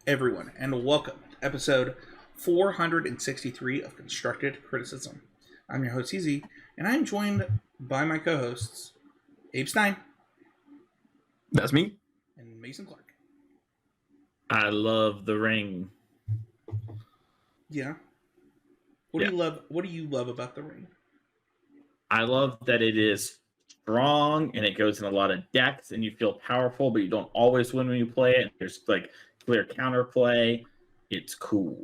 everyone, and welcome to episode 463 of Constructed Criticism. I'm your host, Heezy, and I'm joined by my co hosts, Abe Stein That's me. and Mason Clark. I love the ring. Yeah. What do you love about the ring? I love that it is strong and it goes in a lot of decks and you feel powerful, but you don't always win when you play it. There's like clear counterplay. It's cool.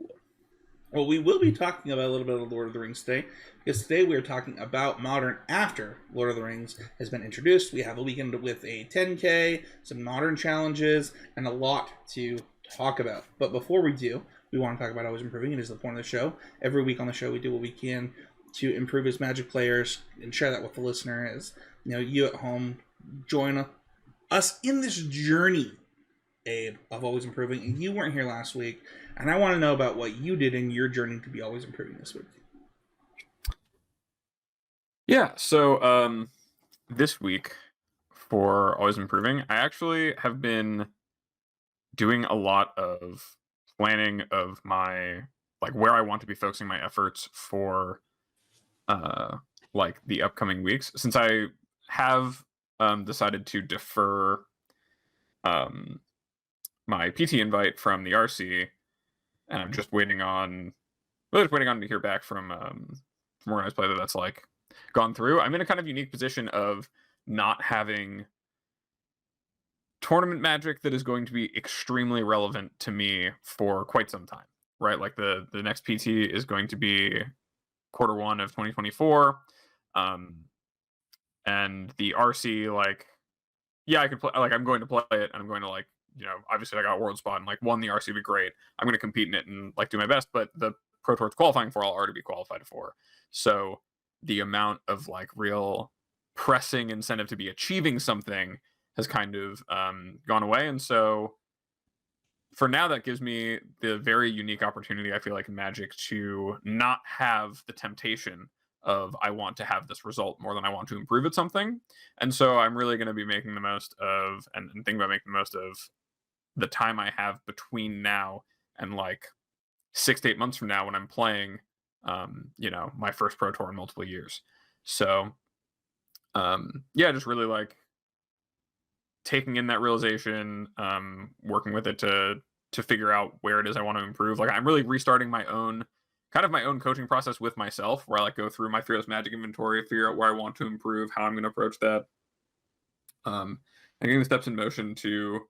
Well, we will be talking about a little bit of Lord of the Rings today, because today we are talking about Modern after Lord of the Rings has been introduced. We have a weekend with a 10K, some Modern challenges, and a lot to talk about. But before we do, we want to talk about always improving. It is the point of the show. Every week on the show, we do what we can to improve as Magic players and share that with the listener. As you know, you at home join us in this journey, Abe, of always improving. And you weren't here last week, and I want to know about what you did in your journey to be always improving this week. Yeah, so this week for Always Improving, I actually have been doing a lot of planning of my, like, where I want to be focusing my efforts for like the upcoming weeks, since I have decided to defer my PT invite from the RC, and I'm just waiting on to hear back from organized play that's like gone through. I'm in a kind of unique position of not having tournament Magic that is going to be extremely relevant to me for quite some time, right? Like the next PT is going to be Q1 of 2024, and the RC, like, yeah, I can play, like, I'm going to play it, and I'm going to, like, you know, obviously I got a world spot and like won the RC would be great. I'm going to compete in it and like do my best, but the Pro Tour it's qualifying for I'll already be qualified for. So the amount of like real pressing incentive to be achieving something has kind of gone away. And so for now, that gives me the very unique opportunity, I feel like, in Magic to not have the temptation of I want to have this result more than I want to improve at something. And so I'm really going to be making the most of and thinking about making the most of the time I have between now and like 6 to 8 months from now when I'm playing, you know, my first Pro Tour in multiple years. So, yeah, just really like taking in that realization, working with it to figure out where it is I want to improve. Like I'm really restarting my own coaching process with myself, where I like go through my Fearless Magic inventory, figure out where I want to improve, how I'm going to approach that, and getting the steps in motion to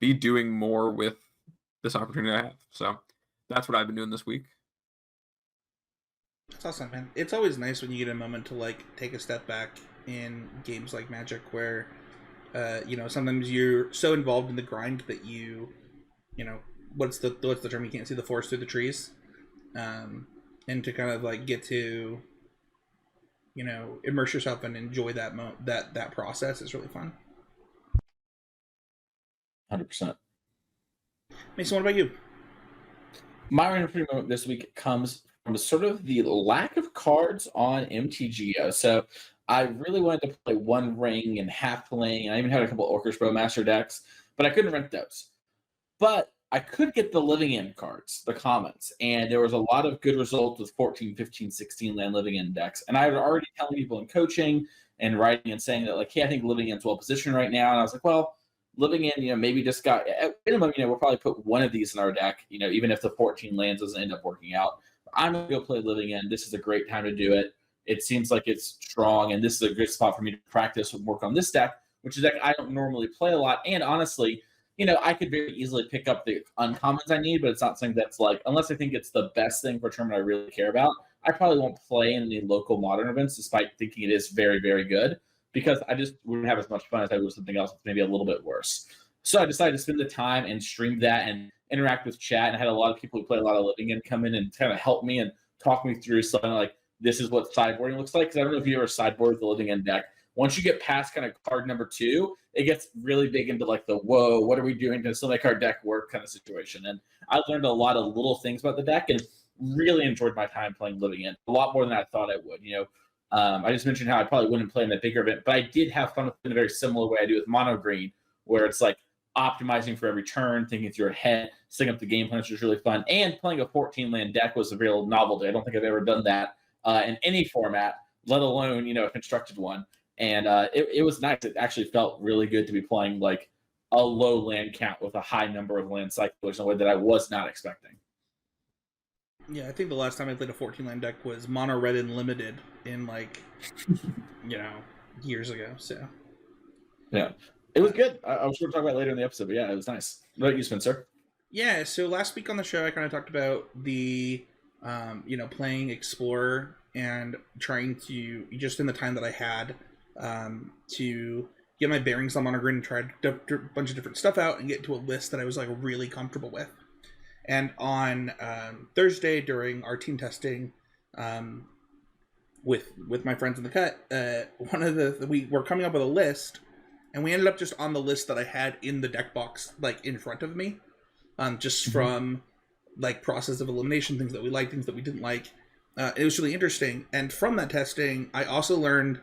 be doing more with this opportunity I have. So that's what I've been doing this week. That's awesome, man. It's always nice when you get a moment to like take a step back in games like Magic, where you know, sometimes you're so involved in the grind that you know, what's the term? You can't see the forest through the trees, and to kind of like get to, you know, immerse yourself and enjoy that that process is really fun. 100%. Mason, what about you? My improving moment this week comes from sort of the lack of cards on MTGO. So I really wanted to play One Ring and Halfling, and I even had a couple Orcish Bowmaster decks, but I couldn't rent those. But I could get the Living End cards, the commons, and there was a lot of good results with 14, 15, 16 land Living End decks. And I was already telling people in coaching and writing and saying that, like, hey, I think Living End's well positioned right now. And I was like, well, Living End, you know, maybe just got at minimum, you know, we'll probably put one of these in our deck, you know, even if the 14 lands doesn't end up working out. I'm going to go play Living End. This is a great time to do it. It seems like it's strong, and this is a good spot for me to practice and work on this deck, which is a deck I don't normally play a lot. And honestly, you know, I could very easily pick up the uncommons I need, but it's not something that's like, unless I think it's the best thing for a tournament I really care about, I probably won't play in any local Modern events, despite thinking it is very, very good, because I just wouldn't have as much fun as I would with something else that's maybe a little bit worse. So I decided to spend the time and stream that and interact with chat, and I had a lot of people who play a lot of Living End come in and kind of help me and talk me through something like, this is what sideboarding looks like. Because I don't know if you ever sideboard the Living End deck. Once you get past kind of card number 2, it gets really big into like the, whoa, what are we doing to still make our deck work kind of situation. And I learned a lot of little things about the deck and really enjoyed my time playing Living End, a lot more than I thought I would. You know, I just mentioned how I probably wouldn't play in a bigger event, but I did have fun with it in a very similar way I do with Mono Green, where it's like optimizing for every turn, thinking through ahead, setting up the game plan, which was really fun. And playing a 14-land deck was a real novelty. I don't think I've ever done that in any format, let alone, a constructed one. And it was nice. It actually felt really good to be playing like a low land count with a high number of land cyclers in a way that I was not expecting. Yeah, I think the last time I played a 14-land deck was Mono Red and Limited in years ago. So yeah, it was good. I was going to talk about it later in the episode, but yeah, it was nice. What about you, Spencer? Yeah, so last week on the show, I kind of talked about the, playing Explorer and trying to, just in the time that I had, to get my bearings on Monogrid and try a bunch of different stuff out and get to a list that I was really comfortable with. And on Thursday during our team testing, with my friends in the cut, we were coming up with a list, and we ended up just on the list that I had in the deck box, in front of me, just from process of elimination, things that we liked, things that we didn't like. It was really interesting, and from that testing, I also learned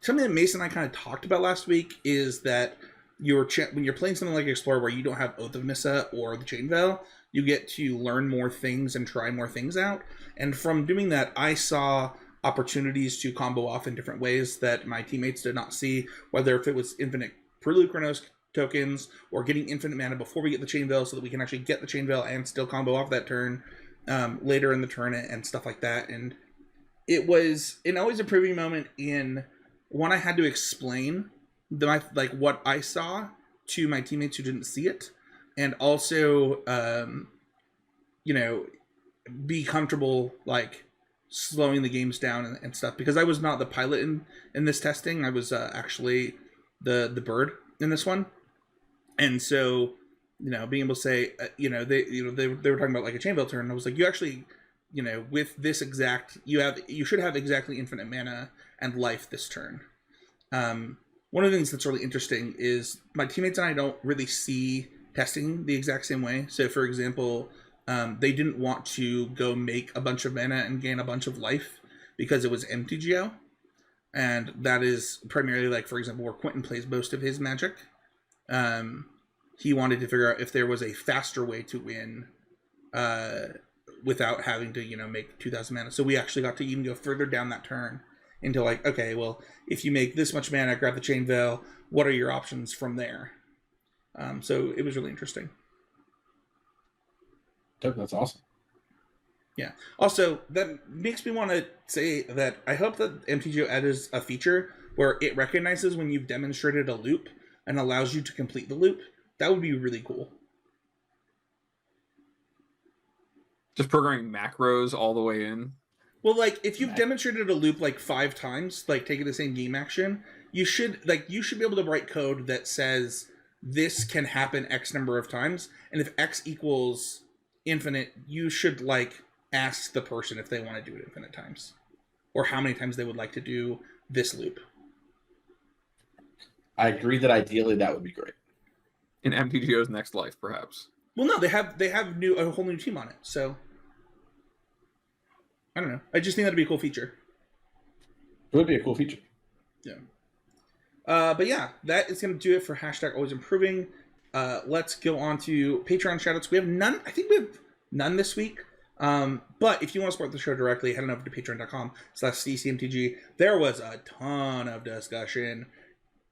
something that Mason and I kind of talked about last week is that when you're playing something like Explorer where you don't have Oath of Nissa or the Chain Veil, you get to learn more things and try more things out. And from doing that, I saw opportunities to combo off in different ways that my teammates did not see, whether if it was infinite Prelude Chronos tokens or getting infinite mana before we get the Chain Veil so that we can actually get the Chain Veil and still combo off that turn later in the turn and stuff like that. And it was an always improving moment in when I had to explain what I saw to my teammates who didn't see it, and also be comfortable slowing the games down and stuff, because I was not the pilot in this testing. I was actually the bird in this one. And so being able to say they were talking about a Chain Veil turn, and I was like, you actually with this exact you should have exactly infinite mana and life this turn. One of the things that's really interesting is my teammates and I don't really see testing the exact same way. So, for example, they didn't want to go make a bunch of mana and gain a bunch of life because it was MTGO. And that is primarily, for example, where Quentin plays most of his Magic. He wanted to figure out if there was a faster way to win without having to, make 2,000 mana. So we actually got to even go further down that turn into okay, well, if you make this much mana, grab the Chain Veil, what are your options from there? So it was really interesting. That's awesome. Yeah. Also, that makes me want to say that I hope that MTGO adds a feature where it recognizes when you've demonstrated a loop and allows you to complete the loop. That would be really cool. Just programming macros all the way in. Well, if you've demonstrated a loop 5 times, taking the same game action, you should be able to write code that says this can happen X number of times, and if X equals infinite, you should ask the person if they want to do it infinite times, or how many times they would like to do this loop. I agree that ideally that would be great. In MTGO's next life, perhaps. Well, no, they have a whole new team on it, so I don't know. I just think that'd be a cool feature. It would be a cool feature. Yeah. But yeah, that is going to do it for #AlwaysImproving. Let's go on to Patreon shoutouts. We have none. I think we have none this week. But if you want to support the show directly, head on over to patreon.com/ccmtg. There was a ton of discussion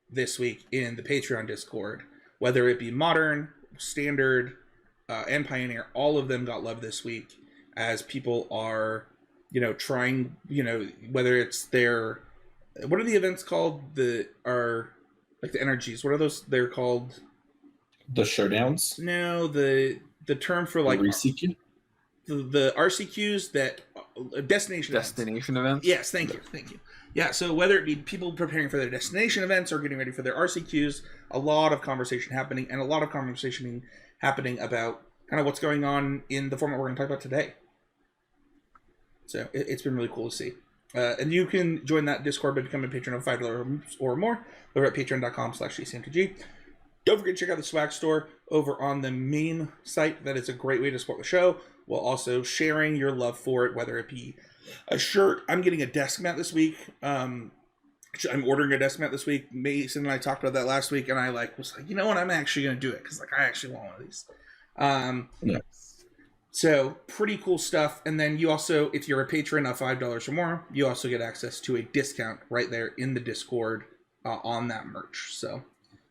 this week in the Patreon Discord, whether it be Modern, Standard, and Pioneer. All of them got love this week as people are, trying, whether it's their, what are the events called that are the NRGs? What are those? They're called the showdowns. No, the term for RCQ? the RCQs that destination events. Yes, thank you. Yeah, so whether it be people preparing for their destination events or getting ready for their RCQs, a lot of conversation happening, and a lot of conversation happening about kind of what's going on in the format we're going to talk about today. So it's been really cool to see. And you can join that Discord by becoming a patron of $5 or more over at patreon.com/ccmtg. Don't forget to check out the swag store over on the main site. That is a great way to support the show, while also sharing your love for it, whether it be a shirt. I'm getting a desk mat this week. I'm ordering a desk mat this week. Mason and I talked about that last week, and I was like, you know what? I'm actually going to do it because I actually want one of these. Nice. So pretty cool stuff. And then you also, if you're a patron of $5 or more, you also get access to a discount right there in the Discord on that merch. So,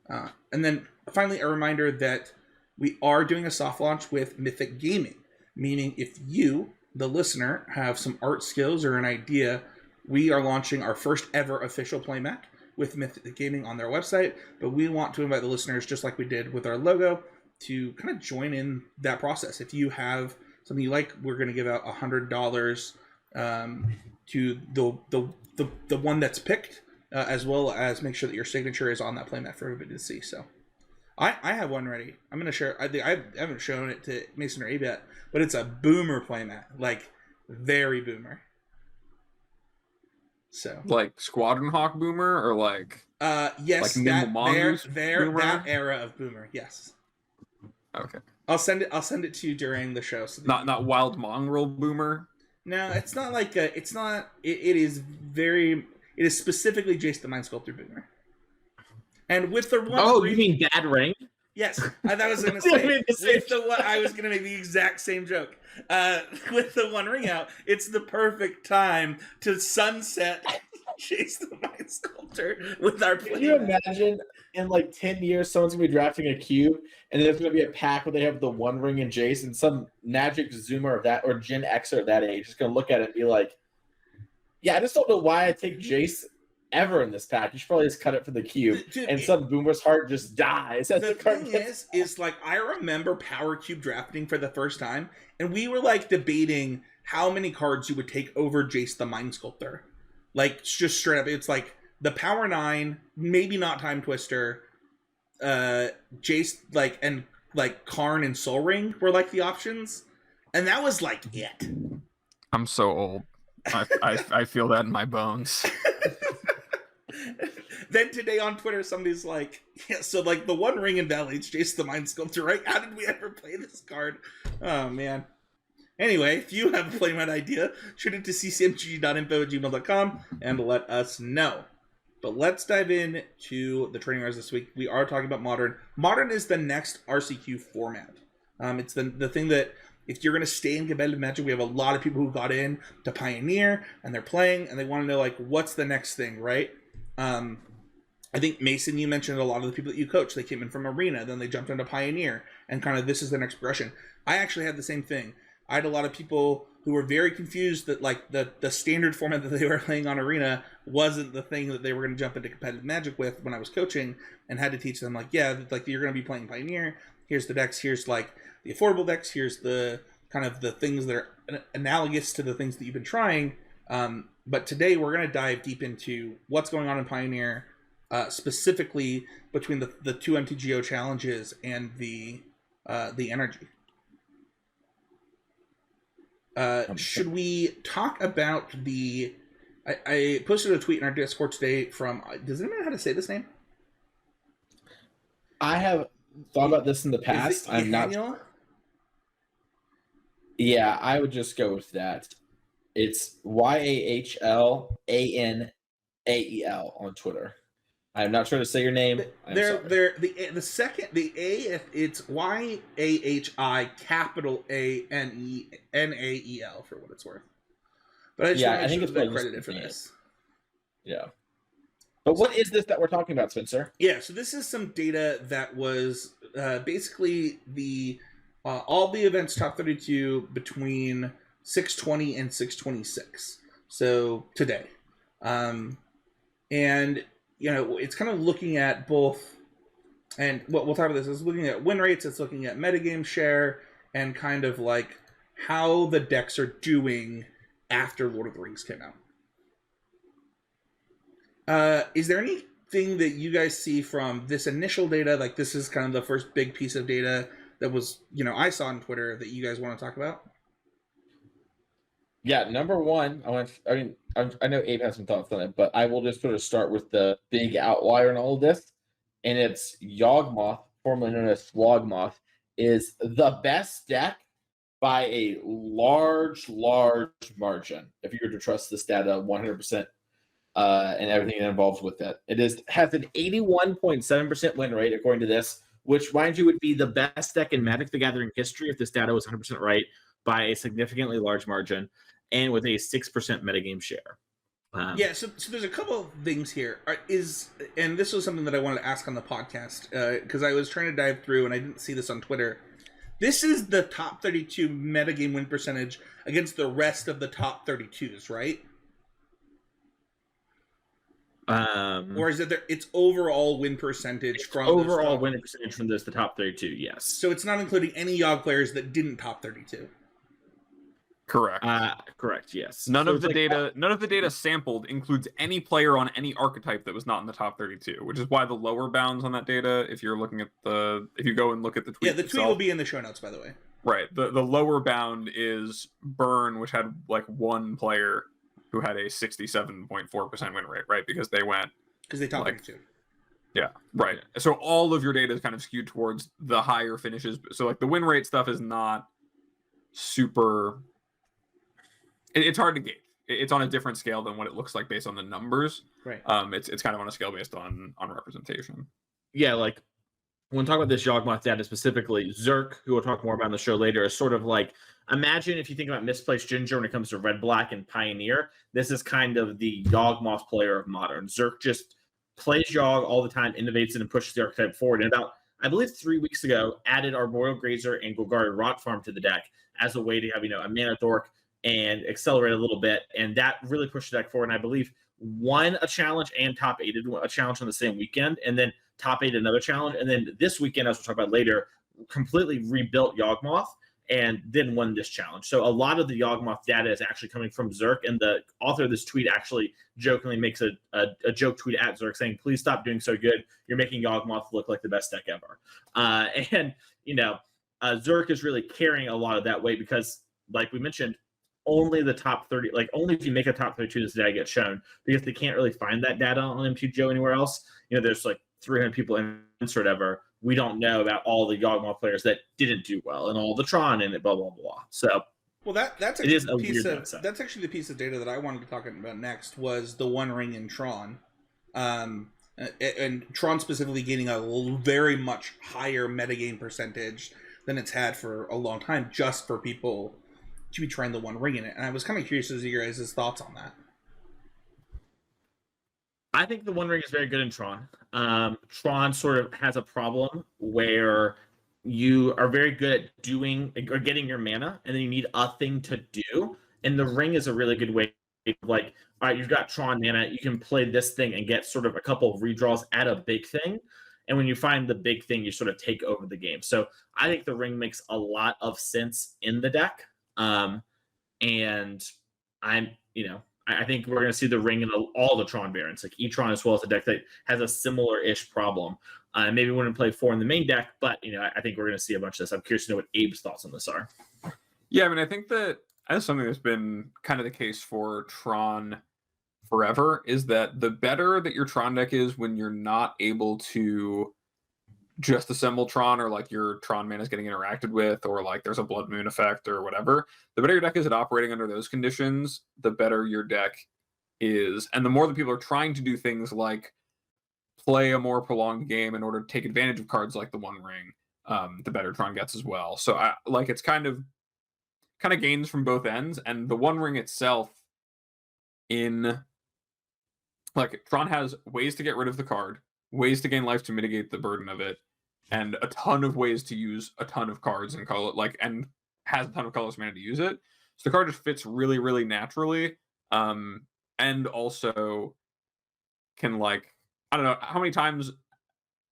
and then finally, a reminder that we are doing a soft launch with Mythic Gaming, meaning if you, the listener, have some art skills or an idea, we are launching our first ever official playmat with Mythic Gaming on their website. But we want to invite the listeners, just like we did with our logo, to kind of join in that process. If you have something you like, we're going to give out $100 to the one that's picked, as well as make sure that your signature is on that playmat for everybody to see. So I have one ready. I'm going to share. I haven't shown it to Mason or Abe yet, but it's a boomer playmat, like very boomer. So Like Squadron Hawk Boomer or like yes, like that Mongoose there Boomer? that era of boomer. Yes. Okay. I'll send it to you during the show. So Not Wild Mongrel Boomer. No, it's not like a. It's not. It is very. It is specifically Jace the Mind Sculptor Boomer. And with the one. Oh, you mean Dad Ring? Yes, I was going to say. With the one, I was going to make the exact same joke. With the One Ring out, it's the perfect time to sunset Jace the Mind Sculptor with our. Can you imagine in like 10 years, someone's gonna be drafting a cube, and there's gonna be a pack where they have the One Ring and Jace, and some magic Zoomer of that or Gen Xer of that age is gonna look at it and be like, "Yeah, I just don't know why I take Jace ever in this pack. You should probably just cut it for the cube." Dude, and some boomer's heart just dies. As the card thing gets- is like I remember Power Cube drafting for the first time, and we were like debating how many cards you would take over Jace the Mind Sculptor. Like just straight up, it's like the Power 9, maybe not Time Twister, Jace and Karn and Soul Ring were like the options, and that was like it. I'm so old. I feel that in my bones. Then today on Twitter, somebody's like, yeah, so like the One Ring invalidates Jace the Mind Sculptor, right? How did we ever play this card? Oh, man. Anyway, if you have a playmat idea, shoot it to ccmg.info@gmail.com and let us know. But let's dive in to the training cards this week. We are talking about Modern. Modern is the next RCQ format. It's the thing that, if you're going to stay in competitive Magic, we have a lot of people who got in to Pioneer, and they're playing, and they want to know, like, what's the next thing, right? I think, Mason, you mentioned a lot of the people that you coach. They came in from Arena, then they jumped into Pioneer, and kind of this is the next progression. I actually had the same thing. I had a lot of people who were very confused that like the standard format that they were playing on Arena wasn't the thing that they were going to jump into competitive Magic with when I was coaching, and had to teach them like, yeah, like you're going to be playing Pioneer. Here's the decks. Here's like the affordable decks. Here's the kind of the things that are analogous to the things that you've been trying. But today we're going to dive deep into what's going on in Pioneer, specifically between the two MTGO challenges and the energy. Should we talk about the? I posted a tweet in our Discord today from. Does anyone know how to say this name? I have thought about this in the past. I'm not. Yeah, I would just go with that. It's YAHLANAEL on Twitter. I'm not sure to say your name. The A, it's YAHI capital ANENAEL for what it's worth. But I just want to make sure that they're credited for this. Yeah. But what is this that we're talking about, Spencer? Yeah, so this is some data that was basically all the events top 32 between 620 and 626. So today. And it's kind of looking at both, and what we'll talk about this is looking at win rates, it's looking at metagame share, and kind of like how the decks are doing after Lord of the Rings came out. Is there anything that you guys see from this initial data? Like this is kind of the first big piece of data that was, I saw on Twitter that you guys want to talk about? Yeah, number one, I know Abe has some thoughts on it, but I will just sort of start with the big outlier in all of this, and it's Yawgmoth, formerly known as Slogmoth, is the best deck by a large margin. If you were to trust this data 100%, and everything that involves with it, has an 81.7% win rate according to this, which, mind you, would be the best deck in Magic the Gathering history if this data was 100% right by a significantly large margin, and with a 6% metagame share. Yeah, so there's a couple of things here. And this was something that I wanted to ask on the podcast, because I was trying to dive through and I didn't see this on Twitter. This is the top 32 metagame win percentage against the rest of the top 32s, right? Or is it its overall win percentage from overall win percentage from the top 32? Yes. So it's not including any Yogg players that didn't top 32. Correct. Correct. Yes. None of the data sampled includes any player on any archetype that was not in the top 32, which is why the lower bounds on that data, if you're looking at if you go and look at the tweet, yeah, the tweet will be in the show notes, by the way. Right. The lower bound is Burn, which had like one player who had a 67.4% win rate, right? Because they top 32. Yeah, right. So all of your data is kind of skewed towards the higher finishes. So like the win rate stuff is not super. It's hard to gauge. It's on a different scale than what it looks like based on the numbers. Right. It's kind of on a scale based on representation. Yeah, like when we talk about this Yawgmoth data specifically, Zerk, who we'll talk more about in the show later, is sort of like, imagine if you think about Misplaced Ginger when it comes to Red, Black, and Pioneer. This is kind of the Yawgmoth player of Modern. Zerk just plays Yawg all the time, innovates it, and pushes the archetype forward. And about, I believe 3 weeks ago, added Arboreal Grazer and Golgari Rot Farm to the deck as a way to have, a Mana Dork and accelerate a little bit. And that really pushed the deck forward. And I believe won a challenge and top eighted a challenge on the same weekend, and then top eight another challenge. And then this weekend, as we'll talk about later, completely rebuilt Yawgmoth and then won this challenge. So a lot of the Yawgmoth data is actually coming from Zerk, and the author of this tweet actually jokingly makes a joke tweet at Zerk saying, please stop doing so good. You're making Yawgmoth look like the best deck ever. Zerk is really carrying a lot of that weight because, like we mentioned, only the top 30, like only if you make a top 32 does data get shown, because they can't really find that data on MTGO anywhere else. There's like 300 people in or whatever. We don't know about all the Yawgmoth players that didn't do well and all the Tron and blah, blah, blah. So, well, that's actually that's actually the piece of data that I wanted to talk about next was the One Ring in Tron. And Tron specifically gaining a very much higher metagame percentage than it's had for a long time, just for people to be trying the One Ring in it. And I was kind of curious as to your guys' thoughts on that. I think the One Ring is very good in Tron. Tron sort of has a problem where you are very good at doing or getting your mana, and then you need a thing to do. And the Ring is a really good way. Like, all right, you've got Tron mana, you can play this thing and get sort of a couple of redraws at a big thing. And when you find the big thing, you sort of take over the game. So I think the Ring makes a lot of sense in the deck. And I think we're going to see the Ring in all the Tron variants, like E-Tron, as well as a deck that has a similar-ish problem. Maybe we wouldn't play 4 in the main deck, but I think we're going to see a bunch of this. I'm curious to know what Abe's thoughts on this are. Yeah, I mean, I think that's something that's been kind of the case for Tron forever, is that the better that your Tron deck is when you're not able to just assemble Tron, or like your Tron mana is getting interacted with, or like there's a Blood Moon effect or whatever, the better your deck is at operating under those conditions, the better your deck is. And the more that people are trying to do things like play a more prolonged game in order to take advantage of cards like the One Ring, the better Tron gets as well. So it's kind of gains from both ends. And the One Ring itself, Tron has ways to get rid of the card, ways to gain life to mitigate the burden of it, and a ton of ways to use a ton of cards and color, and has a ton of colorless mana to use it. So the card just fits really, really naturally. And also can, I don't know how many times,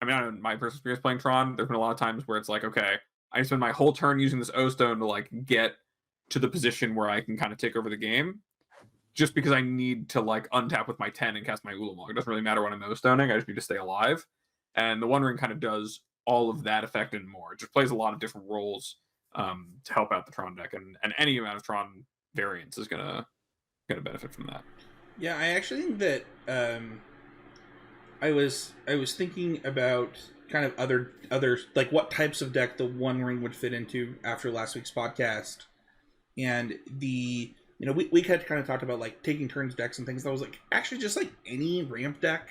I don't know, my personal experience playing Tron, there's been a lot of times where it's like, okay, I spend my whole turn using this O-Stone to get to the position where I can kind of take over the game, just because I need to untap with my 10 and cast my Ulamog. It doesn't really matter when I'm O-Stoning, I just need to stay alive. And the One Ring kind of does all of that effect and more. It just plays a lot of different roles to help out the Tron deck, and any amount of Tron variants is gonna benefit from that. Yeah, I actually think that I was thinking about kind of other what types of deck the One Ring would fit into after last week's podcast, and we had kind of talked about taking turns decks and things. That was actually just any ramp deck,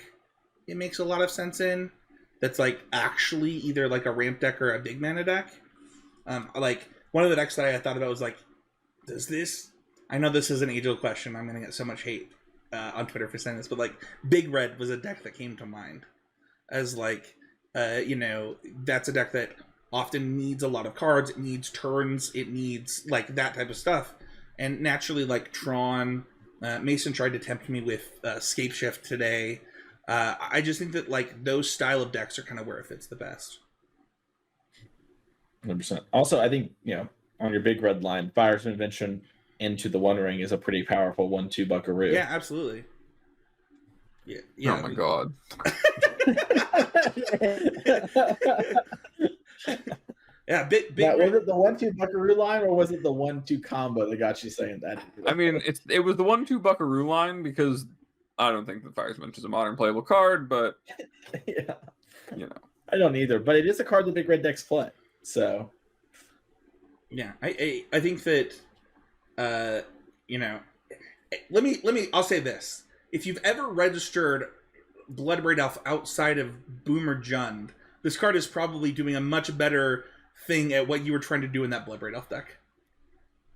it makes a lot of sense in. that's like actually either like a ramp deck or a big mana deck. Like one of the decks that I thought about was like, does this? I know this is an age-old question. I'm gonna get so much hate on Twitter for saying this, but like Big Red was a deck that came to mind as like, that's a deck that often needs a lot of cards. It needs turns. It needs like that type of stuff. And naturally, like Tron, Mason tried to tempt me with Scape Shift today. I just think that like those style of decks are kind of where it fits the best. 100%. Also, I think, on your big red line, Fire's Invention into the One Ring is a pretty powerful 1/2 buckaroo. Yeah, absolutely. Yeah. Oh my god. Yeah, big. Now, was it the 1/2 buckaroo line or was it the 1/2 combo that got you saying that? I mean, it was the 1/2 buckaroo line because I don't think the Fire's Invention is a modern playable card, but Yeah. I don't either, but it is a card that big red decks play. So yeah, I think that let me I'll say this. If you've ever registered Bloodbraid Elf outside of Boomer Jund, this card is probably doing a much better thing at what you were trying to do in that Bloodbraid Elf deck.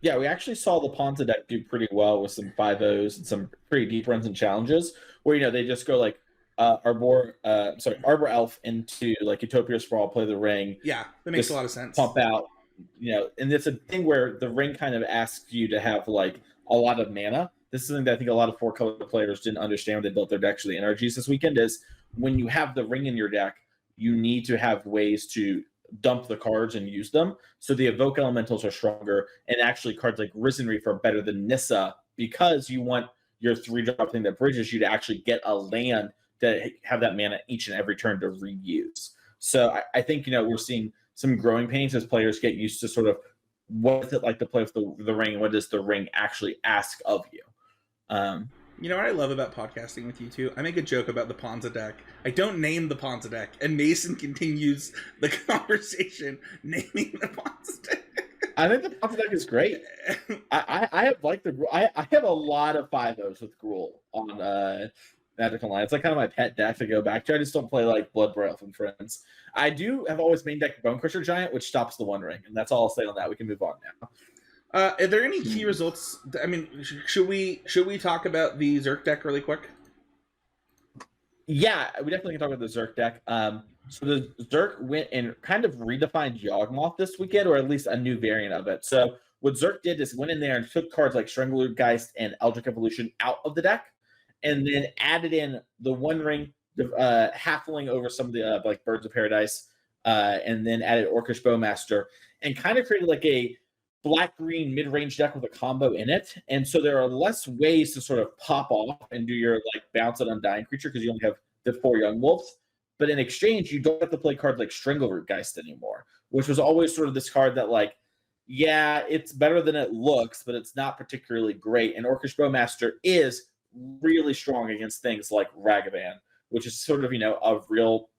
Yeah, we actually saw the Ponza deck do pretty well with some 5-0s and some pretty deep runs and challenges where, they just go like Arbor Elf into like Utopia Sprawl, play the ring. Yeah, that makes a lot of sense. Pump out, and it's a thing where the ring kind of asks you to have like a lot of mana. This is something that I think a lot of 4-color players didn't understand when they built their decks or the energies this weekend is when you have the ring in your deck, you need to have ways to dump the cards and use them. So the evoke elementals are stronger, and actually cards like Risen Reef are better than Nissa because you want your 3-drop thing that bridges you to actually get a land to have that mana each and every turn to reuse. So I think, we're seeing some growing pains as players get used to sort of what is it like to play with the ring, and what does the ring actually ask of you. You know what I love about podcasting with you two? I make a joke about the Ponza deck. I don't name the Ponza deck, and Mason continues the conversation naming the Ponza deck. I think the Ponza deck is great. I have like I have a lot of 5-0s with Gruul on Magic Online. It's like kind of my pet deck to go back to. I just don't play like Bloodbraid Elf and Friends. I do have always main deck Bone Crusher Giant, which stops the One Ring, and that's all I'll say on that. We can move on now. Are there any key results? I mean, should we talk about the Zerk deck really quick? Yeah, we definitely can talk about the Zerk deck. So the Zerk went and kind of redefined Yawgmoth this weekend, or at least a new variant of it. So what Zerk did is went in there and took cards like Stranglergeist and Eldritch Evolution out of the deck, and then added in the One Ring, Halfling over some of the like Birds of Paradise, and then added Orcish Bowmaster, and kind of created like a black-green mid-range deck with a combo in it. And so there are less ways to sort of pop off and do your like bounce at Undying Creature because you only have the 4 Young Wolves. But in exchange, you don't have to play cards like Stranglergeist anymore, which was always sort of this card that like, yeah, it's better than it looks, but it's not particularly great. And Orcish Bowmaster is really strong against things like Ragavan, which is sort of, a real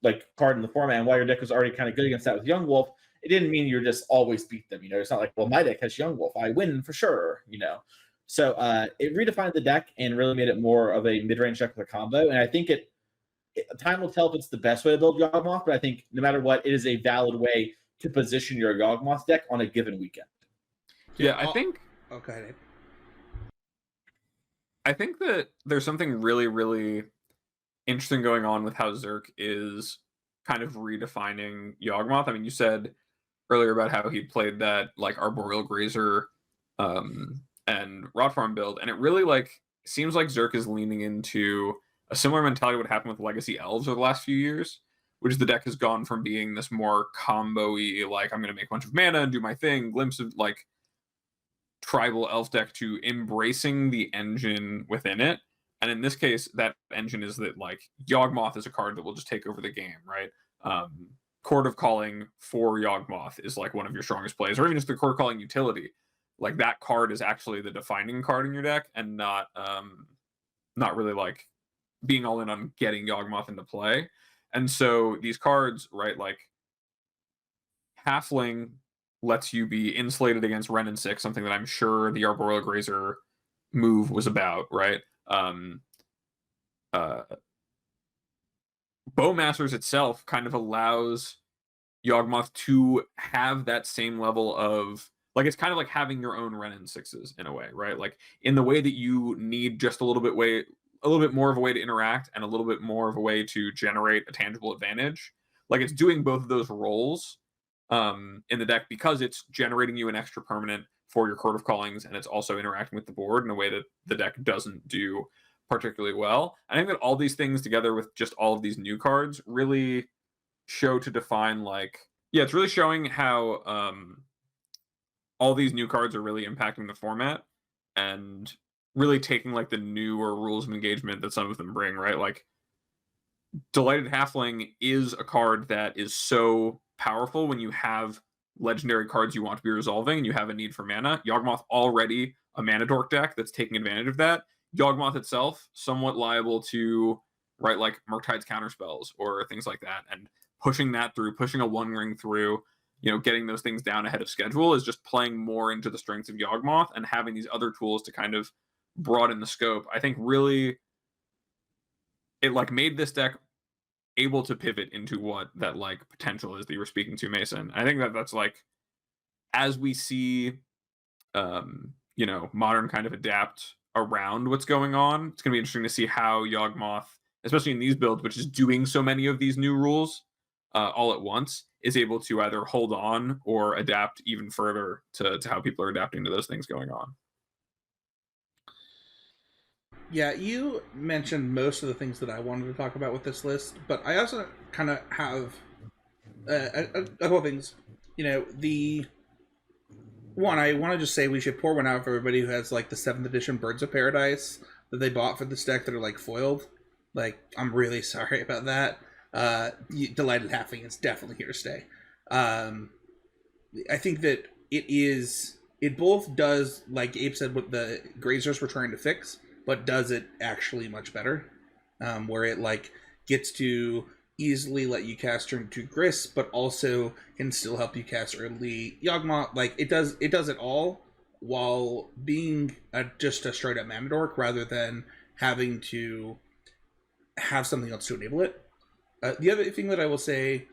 like card in the format. And while your deck was already kind of good against that with Young Wolf, it didn't mean you just always beat them. It's not like, well, my deck has Young Wolf, I win for sure. So it redefined the deck and really made it more of a mid-range deck with a combo. And I think time will tell if it's the best way to build Yawgmoth, but I think no matter what, it is a valid way to position your Yawgmoth deck on a given weekend. Yeah, I think. Oh, go ahead. I think that there's something really, really interesting going on with how Zerk is kind of redefining Yawgmoth. I mean, you said earlier about how he played that like Arboreal Grazer and Rot Farm build, and it really like seems like Zerk is leaning into a similar mentality to what happened with Legacy Elves over the last few years, which the deck has gone from being this more combo-y, like I'm going to make a bunch of mana and do my thing, glimpse of like tribal elf deck, to embracing the engine within it. And in this case, that engine is that like Yawgmoth is a card that will just take over the game, right? Chord of Calling for Yawgmoth is like one of your strongest plays, or even just the Chord of Calling utility. Like that card is actually the defining card in your deck, and not really like being all in on getting Yawgmoth into play. And so these cards, right, like Halfling lets you be insulated against Wrenn and 6, something that I'm sure the Arboreal Grazer move was about, right? Bowmasters itself kind of allows Yawgmoth to have that same level of like it's kind of like having your own Ren and sixes in a way, right? Like in the way that you need just a little bit more of a way to interact and a little bit more of a way to generate a tangible advantage. Like it's doing both of those roles in the deck because it's generating you an extra permanent for your Court of Callings, and it's also interacting with the board in a way that the deck doesn't do particularly well. I think that all these things together with just all of these new cards really show to define like it's really showing how all these new cards are really impacting the format and really taking like the newer rules of engagement that some of them bring, right? Like Delighted Halfling is a card that is so powerful when you have legendary cards you want to be resolving and you have a need for mana. Yawgmoth already a mana dork deck that's taking advantage of that. Yawgmoth itself somewhat liable to write like Murktide's counterspells or things like that, and pushing that through, pushing a one ring through, getting those things down ahead of schedule is just playing more into the strengths of Yawgmoth and having these other tools to kind of broaden the scope. I think really it like made this deck able to pivot into what that like potential is that you were speaking to, Mason. I think that that's like as we see Modern kind of adapt around what's going on, it's gonna be interesting to see how Yawgmoth, especially in these builds, which is doing so many of these new rules all at once, is able to either hold on or adapt even further to how people are adapting to those things going on. Yeah, you mentioned most of the things that I wanted to talk about with this list, but I also kind of have a couple of things. The one, I want to just say we should pour one out for everybody who has like the 7th edition Birds of Paradise that they bought for this deck that are like foiled. Like, I'm really sorry about that. Delighted Halfling is definitely here to stay. I think that it both does, like Abe said, what the Grazers were trying to fix, but does it actually much better, where it like gets to easily let you cast turn 2 Grist, but also can still help you cast early Yawgmoth. Like it does it all while being just a straight up mana dork rather than having to have something else to enable it. The other thing that I will say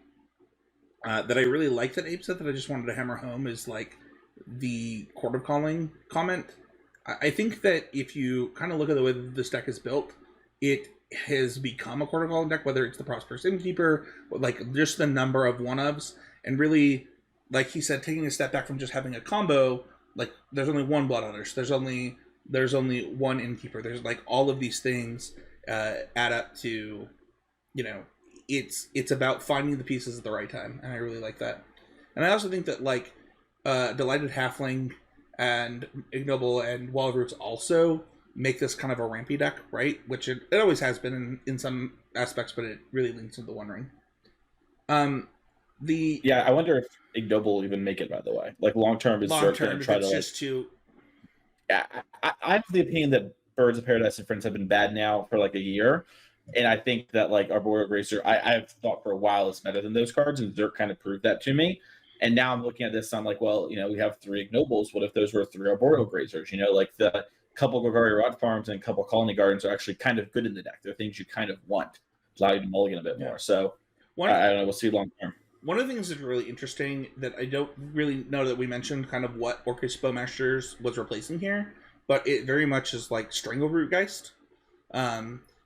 that I really like that Abe said that I just wanted to hammer home is like the Court of Calling comment. I think that if you kind of look at the way that this deck is built, it has become a Court of Calling deck, whether it's the Prosperous Innkeeper, like just the number of one-ofs, and really, like he said, taking a step back from just having a combo, like there's only one Blood Hunter, there's only one Innkeeper, there's like all of these things add up to, it's about finding the pieces at the right time, and I really like that. And I also think that like Delighted Halfling and Ignoble and Wall of Roots also make this kind of a rampy deck, right? Which it always has been in some aspects, but it really leans into the One Ring. I wonder if Ignoble will even make it, by the way. Like long term is going to try to just to. Yeah, I have the opinion that Birds of Paradise and Friends have been bad now for like a year. And I think that like Arboreal Grazer, I've thought for a while is better than those cards, and Zerk kind of proved that to me. And now I'm looking at this, I'm like, well, we have 3 Ignobles. What if those were 3 Arboreal Grazers? Like the couple Golgari Rot Farms and a couple Colony Gardens are actually kind of good in the deck. They're things you kind of want, allow you to mulligan a bit more. So I don't know. We'll see long term. One of the things that's really interesting that I don't really know that we mentioned kind of what Orcish Bowmasters was replacing here, but it very much is like Strangleroot Geist.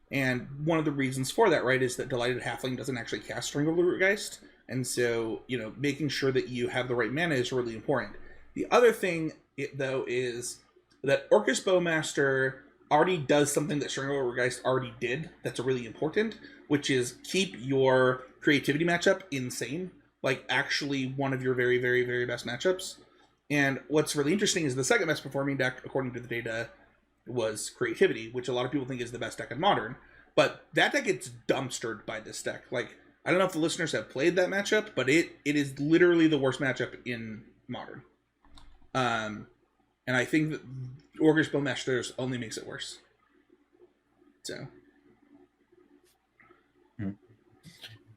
And one of the reasons for that, right, is that Delighted Halfling doesn't actually cast Strangleroot Geist. And so, making sure that you have the right mana is really important. The other thing, though, is that Orcish Bowmaster already does something that Strangleroot Geist already did that's really important, which is keep your creativity matchup insane. Like, actually one of your very, very, very best matchups. And what's really interesting is the second best performing deck, according to the data, was Creativity, which a lot of people think is the best deck in Modern. But that deck gets dumpstered by this deck. Like, I don't know if the listeners have played that matchup, but it is literally the worst matchup in Modern. And I think that Orcish Bowmasters only makes it worse. So.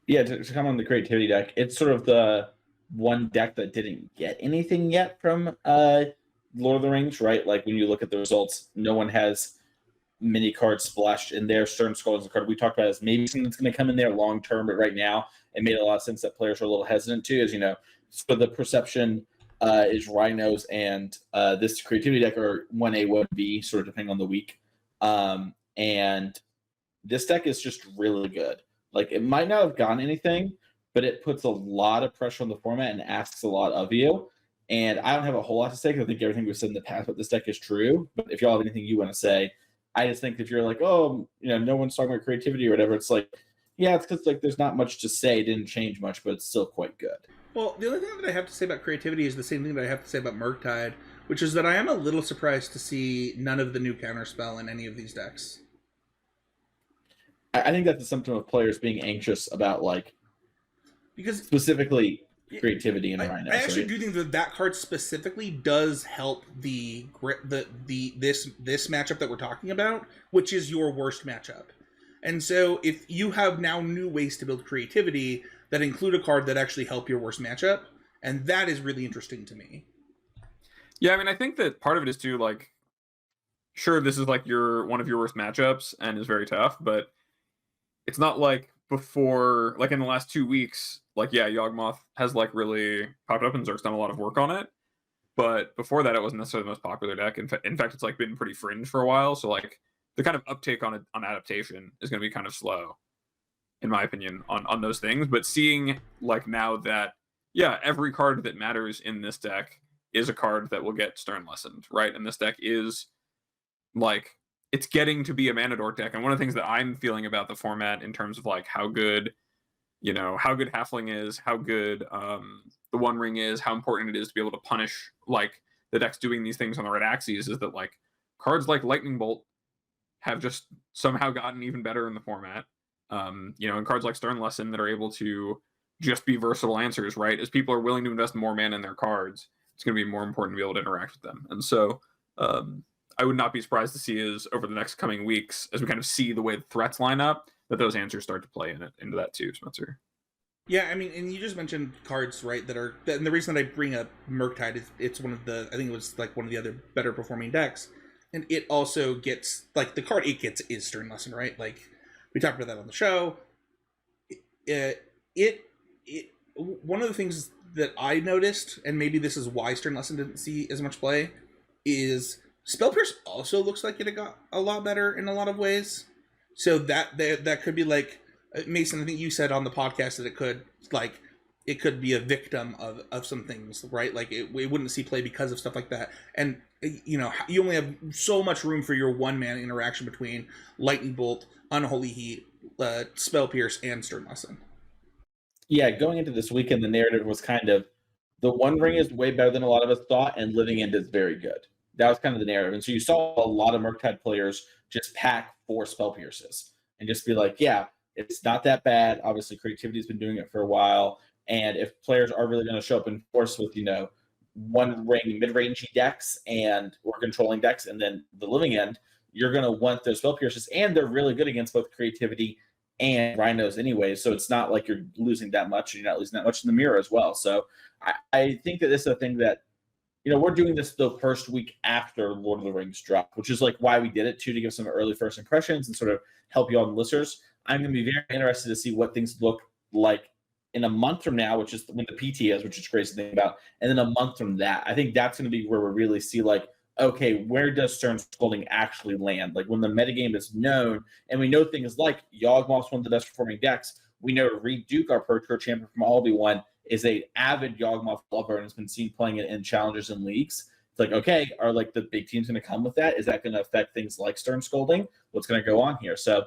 Yeah, to come on the Creativity deck, it's sort of the one deck that didn't get anything yet from Lord of the Rings, right? Like when you look at the results, no one has mini cards splashed in there. Stern Skull is a card we talked about as maybe something that's going to come in there long term, but right now it made a lot of sense that players are a little hesitant to, as you know. So the perception is Rhinos and this creativity deck are 1A, 1B, sort of depending on the week. And this deck is just really good. Like, it might not have gotten anything, but it puts a lot of pressure on the format and asks a lot of you. And I don't have a whole lot to say because I think everything we've said in the past about this deck is true. But if y'all have anything you want to say, I just think if you're like, oh, no one's talking about creativity or whatever, it's like, yeah, it's because like there's not much to say. It didn't change much, but it's still quite good. Well, the only thing that I have to say about creativity is the same thing that I have to say about Murktide, which is that I am a little surprised to see none of the new counterspell in any of these decks. I think that's a symptom of players being anxious about because specifically creativity and Rhinos. I actually right? do think that card specifically does help this matchup that we're talking about, which is your worst matchup. And so if you have now new ways to build creativity that include a card that actually help your worst matchup, and that is really interesting to me. Yeah, I mean, I think that part of it is too, like, sure, this is like one of your worst matchups and is very tough, but it's not like before, like in the last 2 weeks, like, yeah, Yawgmoth has like really popped up and Zerk's done a lot of work on it. But before that, it wasn't necessarily the most popular deck. In fact, it's like been pretty fringe for a while. So like the kind of uptake on adaptation is going to be kind of slow, in my opinion, on those things. But seeing like now that, yeah, every card that matters in this deck is a card that will get Stern lessened, right? And this deck is like, it's getting to be a mana dork deck. And one of the things that I'm feeling about the format in terms of like how good Halfling is, how good the One Ring is, how important it is to be able to punish like the decks doing these things on the right axes, is that like cards like Lightning Bolt have just somehow gotten even better in the format. And cards like Stern Lesson that are able to just be versatile answers, right? As people are willing to invest more mana in their cards, it's going to be more important to be able to interact with them. And so I would not be surprised to see is over the next coming weeks, as we kind of see the way the threats line up, that those answers start to play into that too, Spencer. Yeah, I mean, and you just mentioned cards, right, and the reason that I bring up Murktide is it's one of the, I think it was like one of the other better performing decks, and it also gets, like, the card it gets is Stern Lesson, right? Like, we talked about that on the show. One of the things that I noticed, and maybe this is why Stern Lesson didn't see as much play, is Spell Pierce also looks like it got a lot better in a lot of ways. So that could be like, Mason, I think you said on the podcast that it could be a victim of some things, right? Like it wouldn't see play because of stuff like that. And you only have so much room for your one man interaction between Lightning Bolt, Unholy Heat, Spell Pierce, and Stern Lesson. Yeah, going into this weekend, the narrative was kind of the One Ring is way better than a lot of us thought, and Living End is very good. That was kind of the narrative. And so you saw a lot of Murktide players just pack 4 Spell Pierces and just be like, yeah, it's not that bad. Obviously, Creativity's been doing it for a while. And if players are really going to show up in force with, One Ring mid-rangey decks or controlling decks, and then the Living End, you're going to want those Spell Pierces. And they're really good against both Creativity and Rhinos anyway. So it's not like you're losing that much. You're not losing that much in the mirror as well. So I think that this is a thing that, we're doing this the first week after Lord of the Rings drop, which is like why we did it too, to give some early first impressions and sort of help you all the listeners. I'm going to be very interested to see what things look like in a month from now, which is when the PT is, which is crazy to think about. And then a month from that, I think that's going to be where we really see like, okay, where does Stern Scolding actually land? Like when the metagame is known and we know things like Yawgmoth's one of the best performing decks. We know Reed Duke, our Pro Tour champion from Albi1, is a avid Yawgmoth lover and has been seen playing it in challenges and leagues. It's like, okay, are like the big teams going to come with that? Is that going to affect things like Stern Scolding? What's going to go on here? So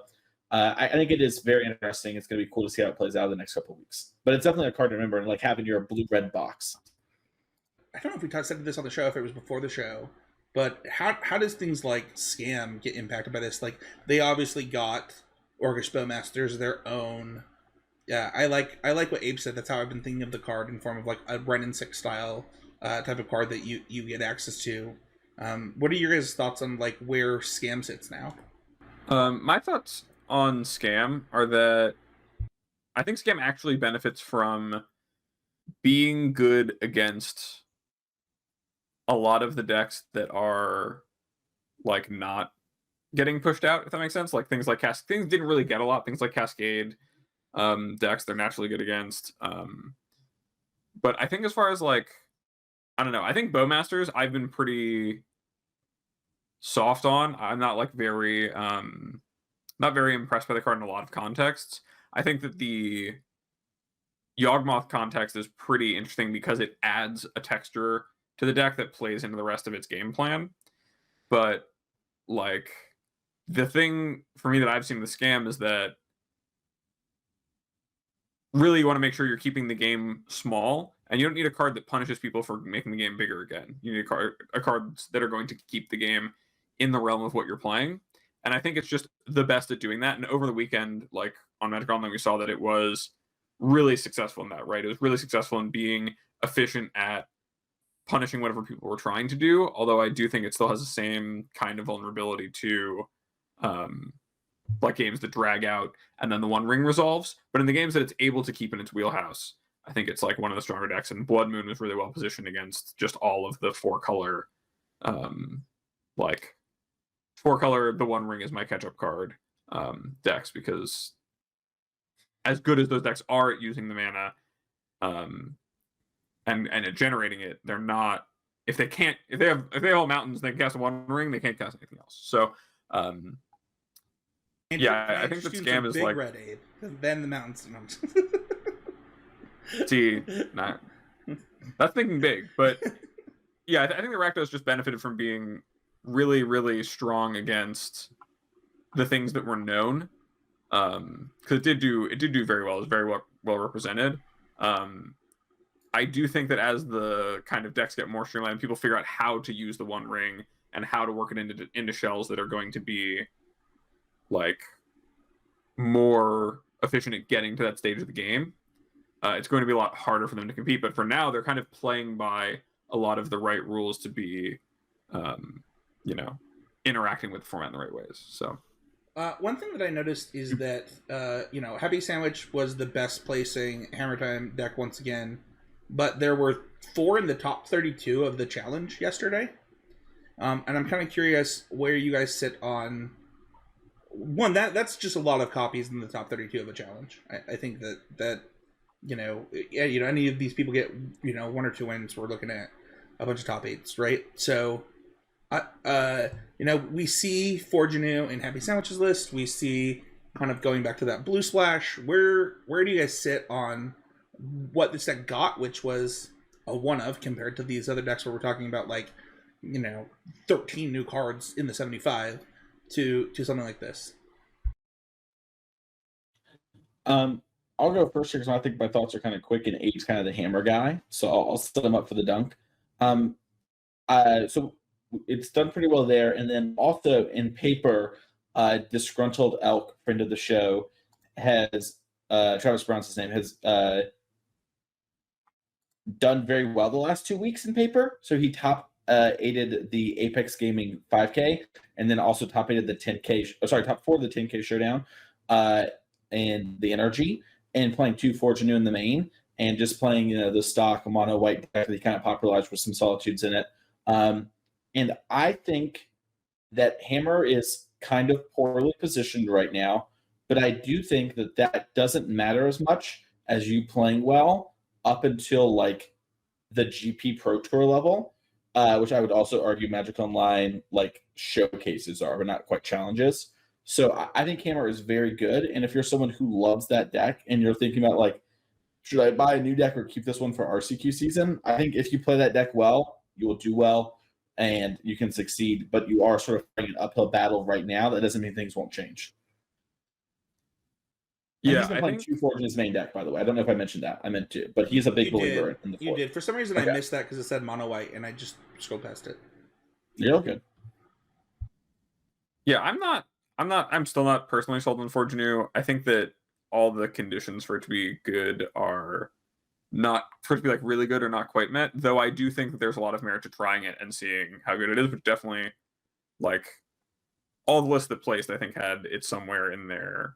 I think it is very interesting. It's going to be cool to see how it plays out in the next couple of weeks. But it's definitely a card to remember, and like having your blue-red box. I don't know if we said this on the show, if it was before the show, but how does things like Scam get impacted by this? Like, they obviously got Orcish Spellmasters their own. Yeah, I like what Abe said. That's how I've been thinking of the card, in form of like a Brennan 6 style type of card that you get access to. What are your guys' thoughts on like where Scam sits now? My thoughts on Scam are that I think Scam actually benefits from being good against a lot of the decks that are like not getting pushed out, if that makes sense. Like things like things didn't really get a lot. Things like Cascade decks they're naturally good against. But I think as far as like, I don't know. I think Bowmasters I've been pretty soft on. I'm not like not very impressed by the card in a lot of contexts. I think that the Yawgmoth context is pretty interesting because it adds a texture to the deck that plays into the rest of its game plan. But like the thing for me that I've seen with Scam is that really you want to make sure you're keeping the game small, and you don't need a card that punishes people for making the game bigger again. You need a cards that are going to keep the game in the realm of what you're playing. And I think it's just the best at doing that. And over the weekend, like on Magic Online, we saw that it was really successful in that, right? It was really successful in being efficient at punishing whatever people were trying to do. Although I do think it still has the same kind of vulnerability to like games that drag out and then the One Ring resolves. But in the games that it's able to keep in its wheelhouse, I think it's like one of the stronger decks. And Blood Moon was really well positioned against just all of the 4-color, like 4-color, the One Ring is my catch-up card decks, because as good as those decks are at using the mana and at generating it, they're not, if they have all mountains, they can cast a One Ring, they can't cast anything else. So yeah, I think that Scam is like Red Aid, then the mountains. See, that's thinking big, but yeah, I think the Rakdos just benefited from being really, really strong against the things that were known, because it did do very well. It was very well represented. I do think that as the kind of decks get more streamlined, people figure out how to use the One Ring and how to work it into shells that are going to be like more efficient at getting to that stage of the game. It's going to be a lot harder for them to compete, but for now they're kind of playing by a lot of the right rules to be interacting with the format in the right ways. So one thing that I noticed is that Happy Sandwich was the best placing Hammer Time deck once again, but there were 4 in the top 32 of the challenge yesterday. And I'm kind of curious where you guys sit on one. That's just a lot of copies in the top 32 of a challenge. I think that any of these people get 1 or 2 wins. We're looking at a bunch of top 8s, right? So we see Forgenew in Happy Sandwich's list. We see kind of going back to that Blue Splash. Where do you guys sit on what this deck got, which was a one of compared to these other decks where we're talking about 13 new cards in the 75 to something like this? I'll go first here because I think my thoughts are kind of quick, and Abe's kind of the hammer guy, so I'll set him up for the dunk. So it's done pretty well there, and then also in paper, Disgruntled Elk, friend of the show, has Travis Brown's his name, has done very well the last 2 weeks in paper. So he top aided the Apex Gaming 5K, and then also top aided the 10K. Top 4 of the 10K showdown, and the NRG, and playing 2 Forgenew in the main, and just playing the stock mono white deck that he kind of popularized with some solitudes in it. And I think that Hammer is kind of poorly positioned right now, but I do think that doesn't matter as much as you playing well up until like the GP Pro Tour level, which I would also argue Magic Online like showcases are, but not quite challenges. So I think Hammer is very good, and if you're someone who loves that deck and you're thinking about like, should I buy a new deck or keep this one for RCQ season? I think if you play that deck well, you will do well and you can succeed, but you are sort of fighting an uphill battle right now. That doesn't mean things won't change. And he's been playing 2 Forge in his main deck, by the way. I don't know if I mentioned that. I meant to, but he's a big believer in the Forge. You did. For some reason, I missed that because it said mono white, and I just scrolled past it. You're good. Yeah, I'm still not personally sold on Forgenew. I think that all the conditions for it to be good are not for it to be like really good or not quite met, though I do think that there's a lot of merit to trying it and seeing how good it is, but definitely like all the lists that placed I think had it somewhere in their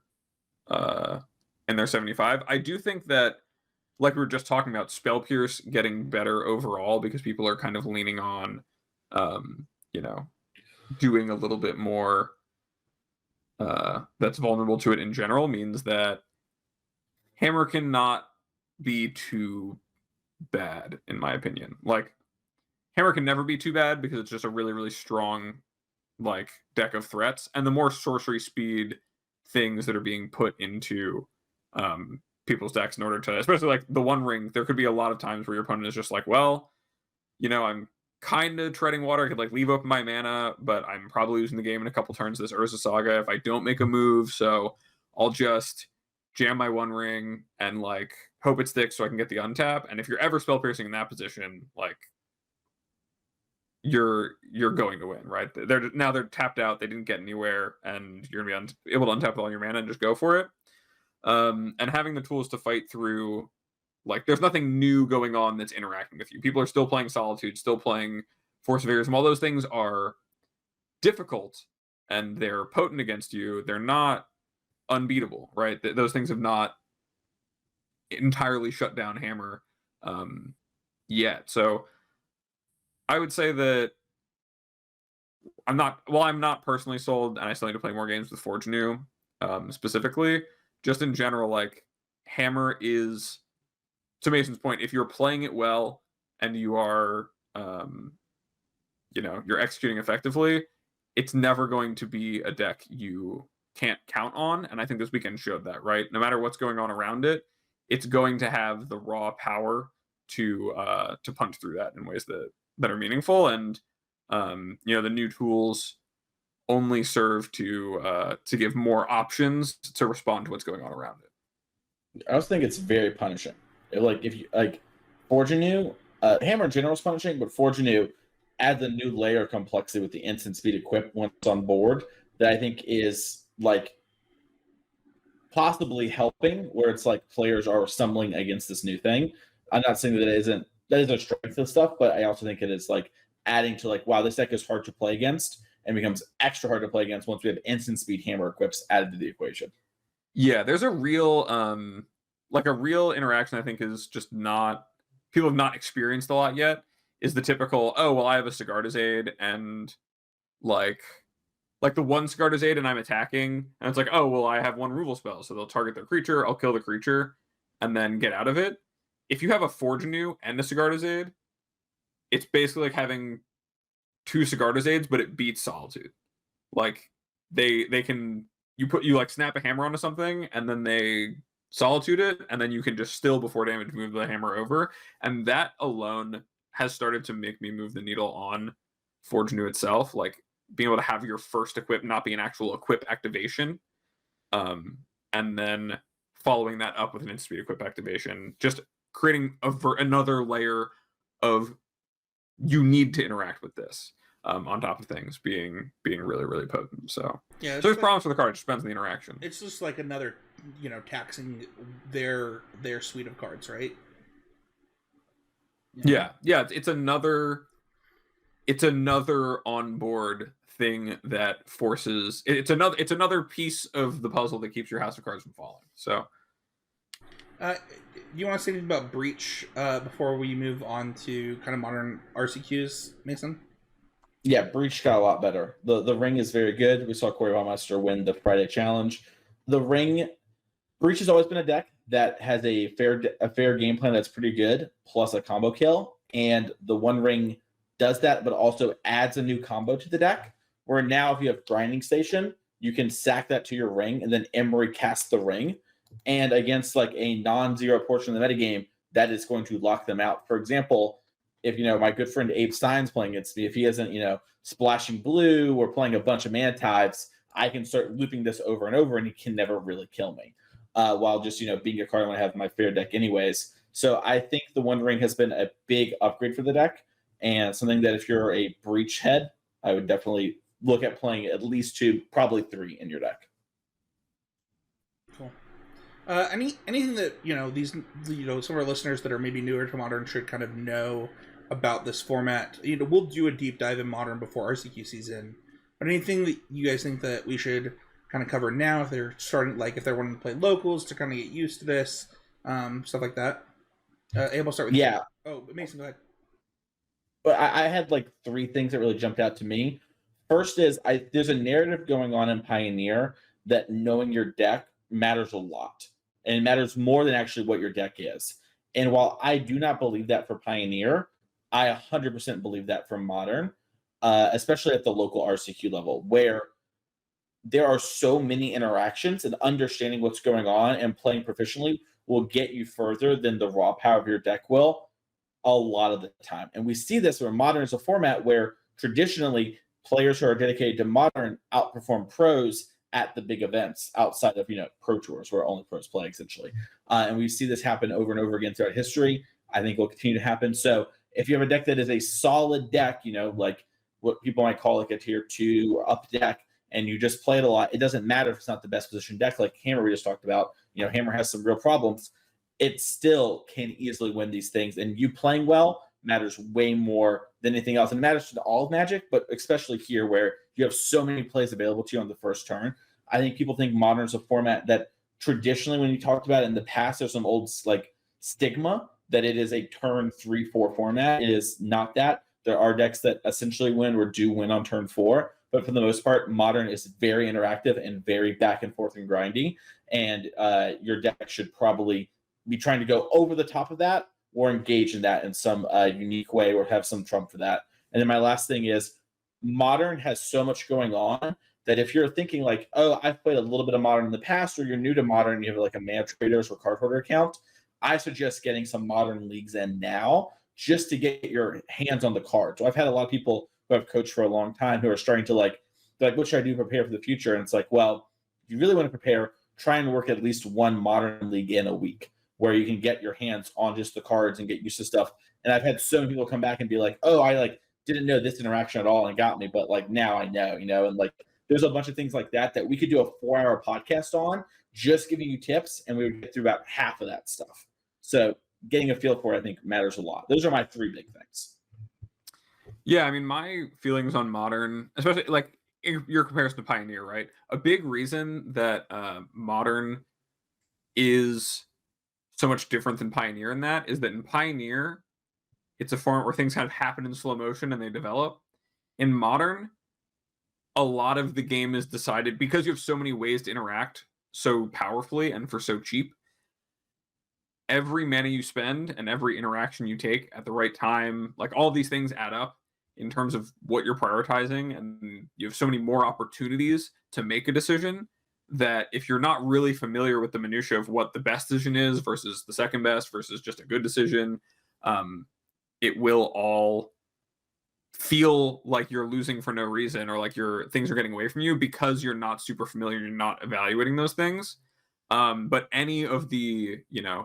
75. I do think that, like we were just talking about, Spell Pierce getting better overall because people are kind of leaning on doing a little bit more that's vulnerable to it in general means that Hammer cannot be too bad, in my opinion. Like, Hammer can never be too bad because it's just a really, really strong like deck of threats, and the more sorcery speed things that are being put into people's decks in order to, especially like the One Ring, there could be a lot of times where your opponent is just like, well, I'm kind of treading water. I could like leave open my mana, but I'm probably losing the game in a couple turns of this Urza Saga if I don't make a move. So I'll just jam my One Ring and like hope it sticks so I can get the untap. And if you're ever spell piercing in that position, like you're going to win, right? They're tapped out. They didn't get anywhere, and you're gonna be able to untap all your mana and just go for it. And having the tools to fight through, like, there's nothing new going on that's interacting with you. People are still playing Solitude, still playing Force of Erism. All those things are difficult and they're potent against you. They're not unbeatable, right? Those things have not entirely shut down Hammer yet. So I would say that I'm not personally sold, and I still need to play more games with Forge New, specifically. Just in general, like, Hammer is, to Mason's point, if you're playing it well and you are, you're executing effectively, it's never going to be a deck you can't count on, and I think this weekend showed that, right? No matter what's going on around it, it's going to have the raw power to punch through that in ways that are meaningful, and the new tools only serve to give more options to respond to what's going on around it. I also think it's very punishing. Like, if you like Forge New, Hammer in general is punishing, but Forge New adds a new layer of complexity with the instant speed equip once on board that I think is like possibly helping, where it's like players are stumbling against this new thing. I'm not saying that that is a strength of stuff, but I also think it is like adding to like, wow, this deck is hard to play against and becomes extra hard to play against once we have instant speed Hammer equips added to the equation. Yeah, there's a real interaction I think is just not, people have not experienced a lot yet, is the typical, oh, well, I have a Sigarda's Aid and like the one Sigarda's Aid and I'm attacking, and it's like, oh, well, I have one removal spell, so they'll target their creature, I'll kill the creature, and then get out of it. If you have a Forge New and a Sigarda's Aid, it's basically like having two Sigarda's Aids, but it beats Solitude. Like, they can, you like snap a hammer onto something, and then they Solitude it, and then you can just still, before damage, move the hammer over. And that alone has started to make me move the needle on Forge New itself. Like, being able to have your first equip not be an actual equip activation, and then following that up with an instant equip activation, just creating another layer of, you need to interact with this, on top of things being really, really potent. So yeah, so there's problems for the card. It just depends on the interaction. It's just like another, taxing their suite of cards, right? Yeah. It's another onboard thing that forces. It's another piece of the puzzle that keeps your House of Cards from falling. So, you want to say anything about Breach before we move on to kind of modern RCQs, Mason? Yeah, Breach got a lot better. The ring is very good. We saw Corey Baumeister win the Friday challenge. The ring, Breach has always been a deck that has a fair game plan that's pretty good, plus a combo kill. And the One Ring does that, but also adds a new combo to the deck, where now if you have Grinding Station, you can sack that to your ring, and then Emery casts the ring. And against like a non-zero portion of the metagame, that is going to lock them out. For example, if my good friend Abe Stein's playing against me, if he isn't splashing blue or playing a bunch of mana tides, I can start looping this over and over, and he can never really kill me. While just being a card when I have my fair deck anyways. So I think the One Ring has been a big upgrade for the deck, and something that if you're a Breach head, I would definitely look at playing at least 2, probably 3 in your deck. Cool. Anything that these some of our listeners that are maybe newer to Modern should kind of know about this format? We'll do a deep dive in Modern before RCQ season. But anything that you guys think that we should kind of cover now, if they're starting, like if they're wanting to play locals to kind of get used to this, stuff like that. Abe, I'll start with you. Oh, Mason, go ahead. But I had like 3 things that really jumped out to me. First is there's a narrative going on in Pioneer that knowing your deck matters a lot, and it matters more than actually what your deck is. And while I do not believe that for Pioneer, I 100% believe that for Modern, especially at the local RCQ level, where there are so many interactions, and understanding what's going on and playing proficiently will get you further than the raw power of your deck will a lot of the time. And we see this where Modern is a format where traditionally players who are dedicated to Modern outperform pros at the big events outside of, pro tours where only pros play essentially. And we see this happen over and over again throughout history. I think it will continue to happen. So if you have a deck that is a solid deck, like what people might call like a tier 2 or up deck, and you just play it a lot, it doesn't matter if it's not the best position deck like Hammer we just talked about. Hammer has some real problems. It still can easily win these things. And you playing well matters way more than anything else. And it matters to all of Magic, but especially here where you have so many plays available to you on the first turn. I think people think Modern is a format that traditionally, when you talked about it in the past, there's some old like stigma that it is a turn 3-4 format. It is not that. There are decks that essentially win or do win on turn 4. But for the most part, Modern is very interactive and very back and forth and grindy. And your deck should probably be trying to go over the top of that or engage in that in some unique way or have some trump for that. And then my last thing is Modern has so much going on that if you're thinking like, oh, I've played a little bit of Modern in the past, or you're new to Modern and you have like a Mana Traders or Card Hoarder account, I suggest getting some Modern leagues in now just to get your hands on the cards. So I've had a lot of people who I've coached for a long time who are starting to like, what should I do to prepare for the future? And it's like, well, if you really want to prepare, try and work at least one Modern league in a week where you can get your hands on just the cards and get used to stuff. And I've had so many people come back and be like, oh, I didn't know this interaction at all and got me, but like now I know, and like there's a bunch of things like that we could do a 4-hour podcast on, just giving you tips, and we would get through about half of that stuff. So getting a feel for it, I think, matters a lot. Those are my 3 big things. Yeah, I mean, my feelings on Modern, especially like your comparison to Pioneer, right? A big reason that Modern is so much different than Pioneer in that is that in Pioneer, it's a format where things kind of happen in slow motion and they develop. In Modern, a lot of the game is decided because you have so many ways to interact so powerfully and for so cheap. Every mana you spend and every interaction you take at the right time, like all these things add up in terms of what you're prioritizing, and you have so many more opportunities to make a decision that if you're not really familiar with the minutia of what the best decision is versus the second best versus just a good decision, it will all feel like you're losing for no reason, or like things are getting away from you because you're not super familiar, you're not evaluating those things. But any of the,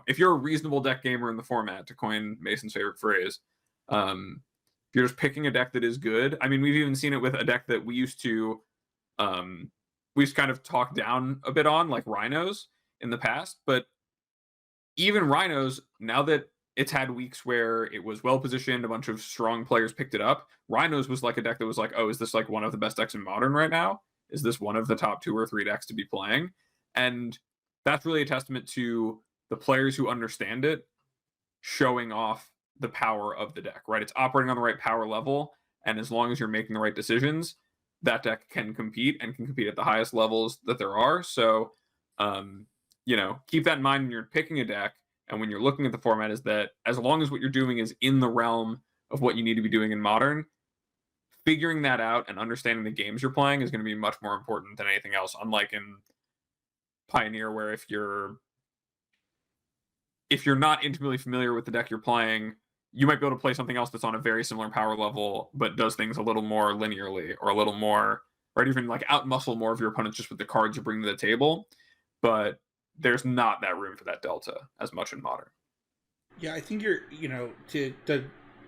if you're a reasonable deck gamer in the format, to coin Mason's favorite phrase, if you're just picking a deck that is good, I mean, we've even seen it with a deck that we used to kind of talk down a bit on, like Rhinos in the past. But even Rhinos, now that it's had weeks where it was well positioned, a bunch of strong players picked it up, Rhinos was like a deck that was like, oh, is this like one of the best decks in Modern right now? Is this one of the top 2 or 3 decks to be playing? And that's really a testament to the players who understand it showing off the power of the deck, right? It's operating on the right power level, and as long as you're making the right decisions, that deck can compete and can compete at the highest levels that there are. So, keep that in mind when you're picking a deck and when you're looking at the format, is that as long as what you're doing is in the realm of what you need to be doing in Modern, figuring that out and understanding the games you're playing is going to be much more important than anything else. Unlike in Pioneer, where if you're not intimately familiar with the deck you're playing, you might be able to play something else that's on a very similar power level, but does things a little more linearly, or a little more, or even like outmuscle more of your opponents just with the cards you bring to the table. But there's not that room for that delta as much in Modern. Yeah, I think you're, to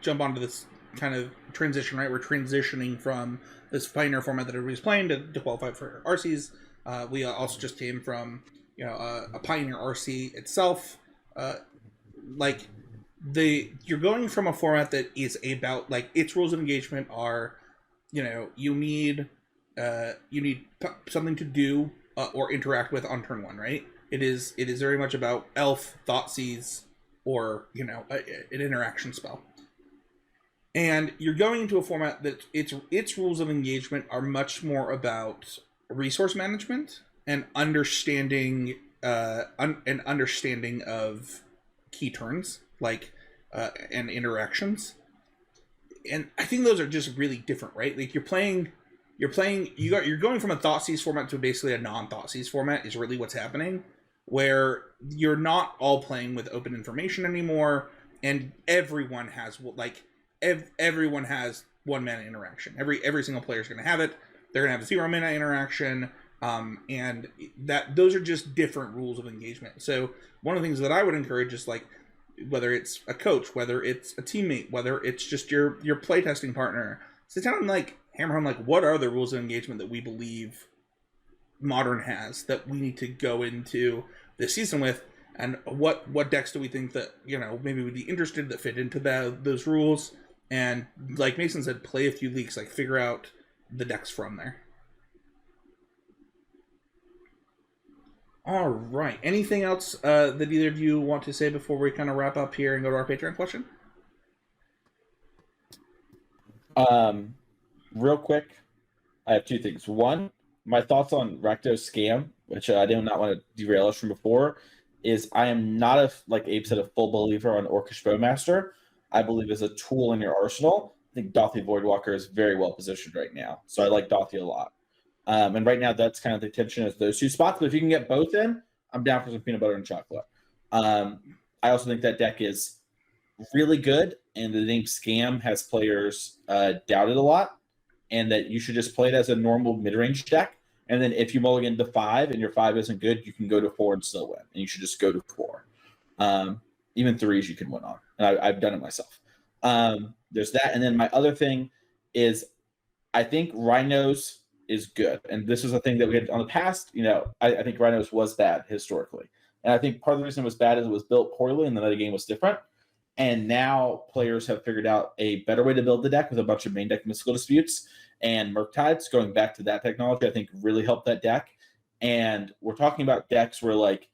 jump onto this kind of transition, right? We're transitioning from this Pioneer format that everybody's playing to qualify for RCs. We also just came from, a Pioneer RC itself. You're going from a format that is about, like, its rules of engagement are, you need something to do or interact with on turn 1, right? It is very much about Elf, Thoughtseize, or an interaction spell. And you're going into a format that its rules of engagement are much more about resource management and understanding an understanding of key turns, like and interactions. And I think those are just really different, right? Like you're going from a Thoughtseize format to basically a non-Thoughtseize format is really what's happening, where you're not all playing with open information anymore, and everyone has everyone has 1 mana interaction. Every single player is going to have it. They're going to have a 0 mana interaction, and those are just different rules of engagement. So one of the things that I would encourage is like, whether it's a coach, whether it's a teammate, whether it's just your playtesting partner, sit down and like hammer home like, what are the rules of engagement that we believe Modern has that we need to go into this season with, and what decks do we think that maybe we'd be interested that fit into those rules, and like Mason said, play a few leaks, like figure out the decks from there. All right. Anything else that either of you want to say before we kind of wrap up here and go to our Patreon question? Real quick, I have 2 things. One, my thoughts on Rakdos Scam, which I did not want to derail us from before, is I am not like Abe said, a full believer on Orcish Bowmaster. I believe as a tool in your arsenal. I think Dothi Voidwalker is very well positioned right now, so I like Dothi a lot. And right now, that's kind of the tension is those 2 spots. But if you can get both in, I'm down for some peanut butter and chocolate. I also think that deck is really good, and the name Scam has players doubted a lot, and that you should just play it as a normal mid-range deck. And then if you mulligan to 5 and your 5 isn't good, you can go to 4 and still win. And you should just go to 4. Even 3s you can win on. And I've done it myself. There's that. And then my other thing is I think Rhinos is good. And this was a thing that we had on the past. I think Rhinos was bad historically. And I think part of the reason it was bad is it was built poorly and the meta game was different. And now players have figured out a better way to build the deck with a bunch of main deck mystical disputes and Murktides. Going back to that technology, I think really helped that deck. And we're talking about decks where like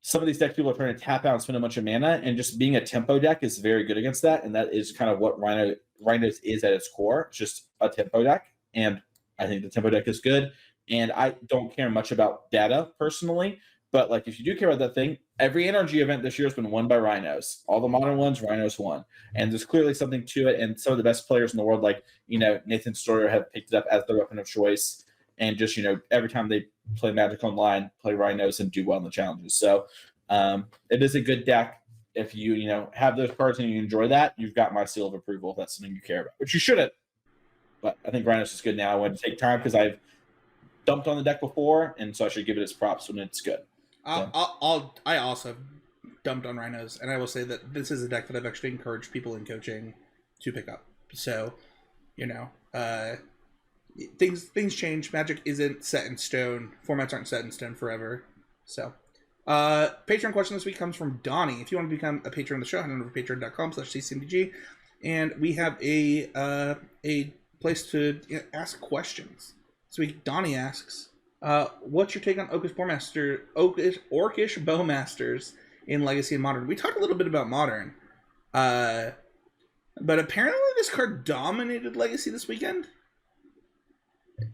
some of these decks people are trying to tap out and spend a bunch of mana, and just being a tempo deck is very good against that. And that is kind of what Rhinos is at its core. It's just a tempo deck. And I think the tempo deck is good. And I don't care much about data personally, but like if you do care about that thing, every energy event this year has been won by Rhinos. All the modern ones, Rhinos won. And there's clearly something to it. And some of the best players in the world, like, Nathan Storer, have picked it up as their weapon of choice. And just, every time they play Magic Online, play Rhinos and do well in the challenges. So it is a good deck. If you, have those cards and you enjoy that, you've got my seal of approval if that's something you care about, which you shouldn't. But I think Rhinos is good now. I want to take time because I've dumped on the deck before, and so I should give it its props when it's good. I also dumped on Rhinos, and I will say that this is a deck that I've actually encouraged people in coaching to pick up. So, things change. Magic isn't set in stone. Formats aren't set in stone forever. So, Patreon question this week comes from Donnie. If you want to become a patron of the show, head on over to patreon.com/ccmdg, and we have a place to ask questions. This week, Donnie asks, what's your take on Orcish Bowmasters in Legacy and Modern? We talked a little bit about Modern, but apparently this card dominated Legacy this weekend.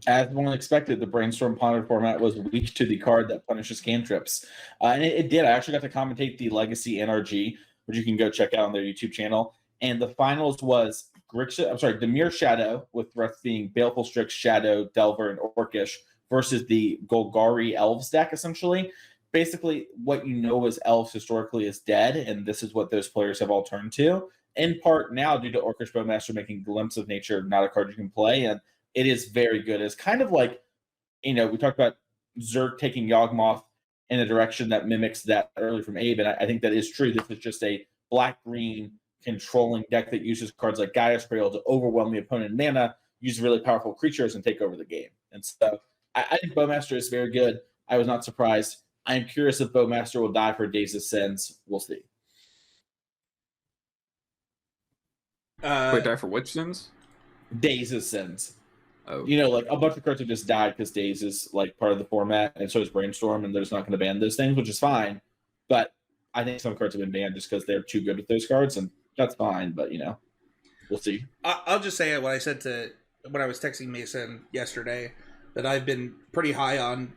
As one expected, the Brainstorm Ponder format was weak to the card that punishes cantrips. And it did. I actually got to commentate the Legacy NRG, which you can go check out on their YouTube channel. And the finals was Dimir Shadow, with threats being Baleful Strix, Shadow, Delver, and Orcish, versus the Golgari Elves deck, essentially. Basically, what you know as Elves historically is dead, and this is what those players have all turned to. In part now, due to Orcish Bowmaster making Glimpse of Nature not a card you can play, and it is very good. It's kind of like, we talked about Zerg taking Yawgmoth in a direction that mimics that early from Abe, and I think that is true. This is just a black-green controlling deck that uses cards like Gaia's Cradle to overwhelm the opponent in mana, use really powerful creatures, and take over the game. And so I think Bowmaster is very good. I was not surprised. I am curious if Bowmaster will die for Days of Sins. We'll see. Wait, die for which sins? Days of Sins. Oh. Like a bunch of cards have just died because Days is like part of the format, and so is Brainstorm, and they're just not going to ban those things, which is fine. But I think some cards have been banned just because they're too good with those cards, and that's fine. But we'll see. I'll just say what I said when I was texting Mason yesterday that I've been pretty high on.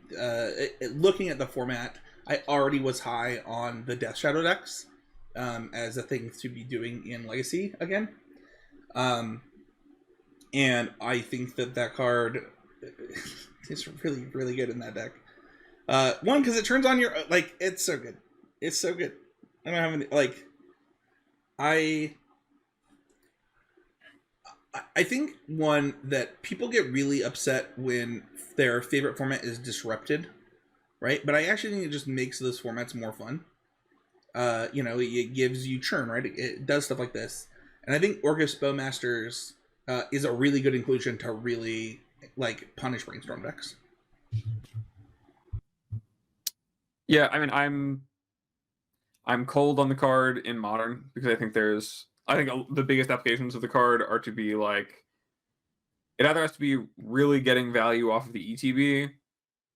Looking at the format, I already was high on the Death Shadow decks as a thing to be doing in Legacy again. And I think that card is really, really good in that deck. One, because it turns on your, like, it's so good. It's so good. I don't have any, like, I think, one, that people get really upset when their favorite format is disrupted, right? But I actually think it just makes those formats more fun. It gives you churn, right? It does stuff like this. And I think Orcus Bowmasters is a really good inclusion to really, like, punish Brainstorm decks. Yeah, I mean, I'm cold on the card in Modern because I think the biggest applications of the card are to be like, it either has to be really getting value off of the ETB,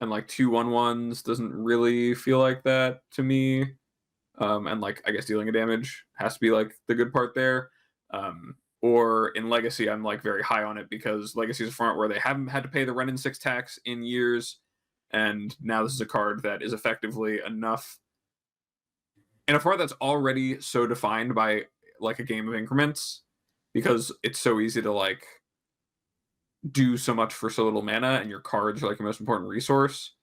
and like 2/1/1s doesn't really feel like that to me. And like, I guess dealing a damage has to be like the good part there. Or in Legacy, I'm like very high on it because Legacy is a format where they haven't had to pay the Renin 6 tax in years, and now this is a card that is effectively enough in a format that's already so defined by like a game of increments, because it's so easy to like do so much for so little mana, and your cards are like your most important resource.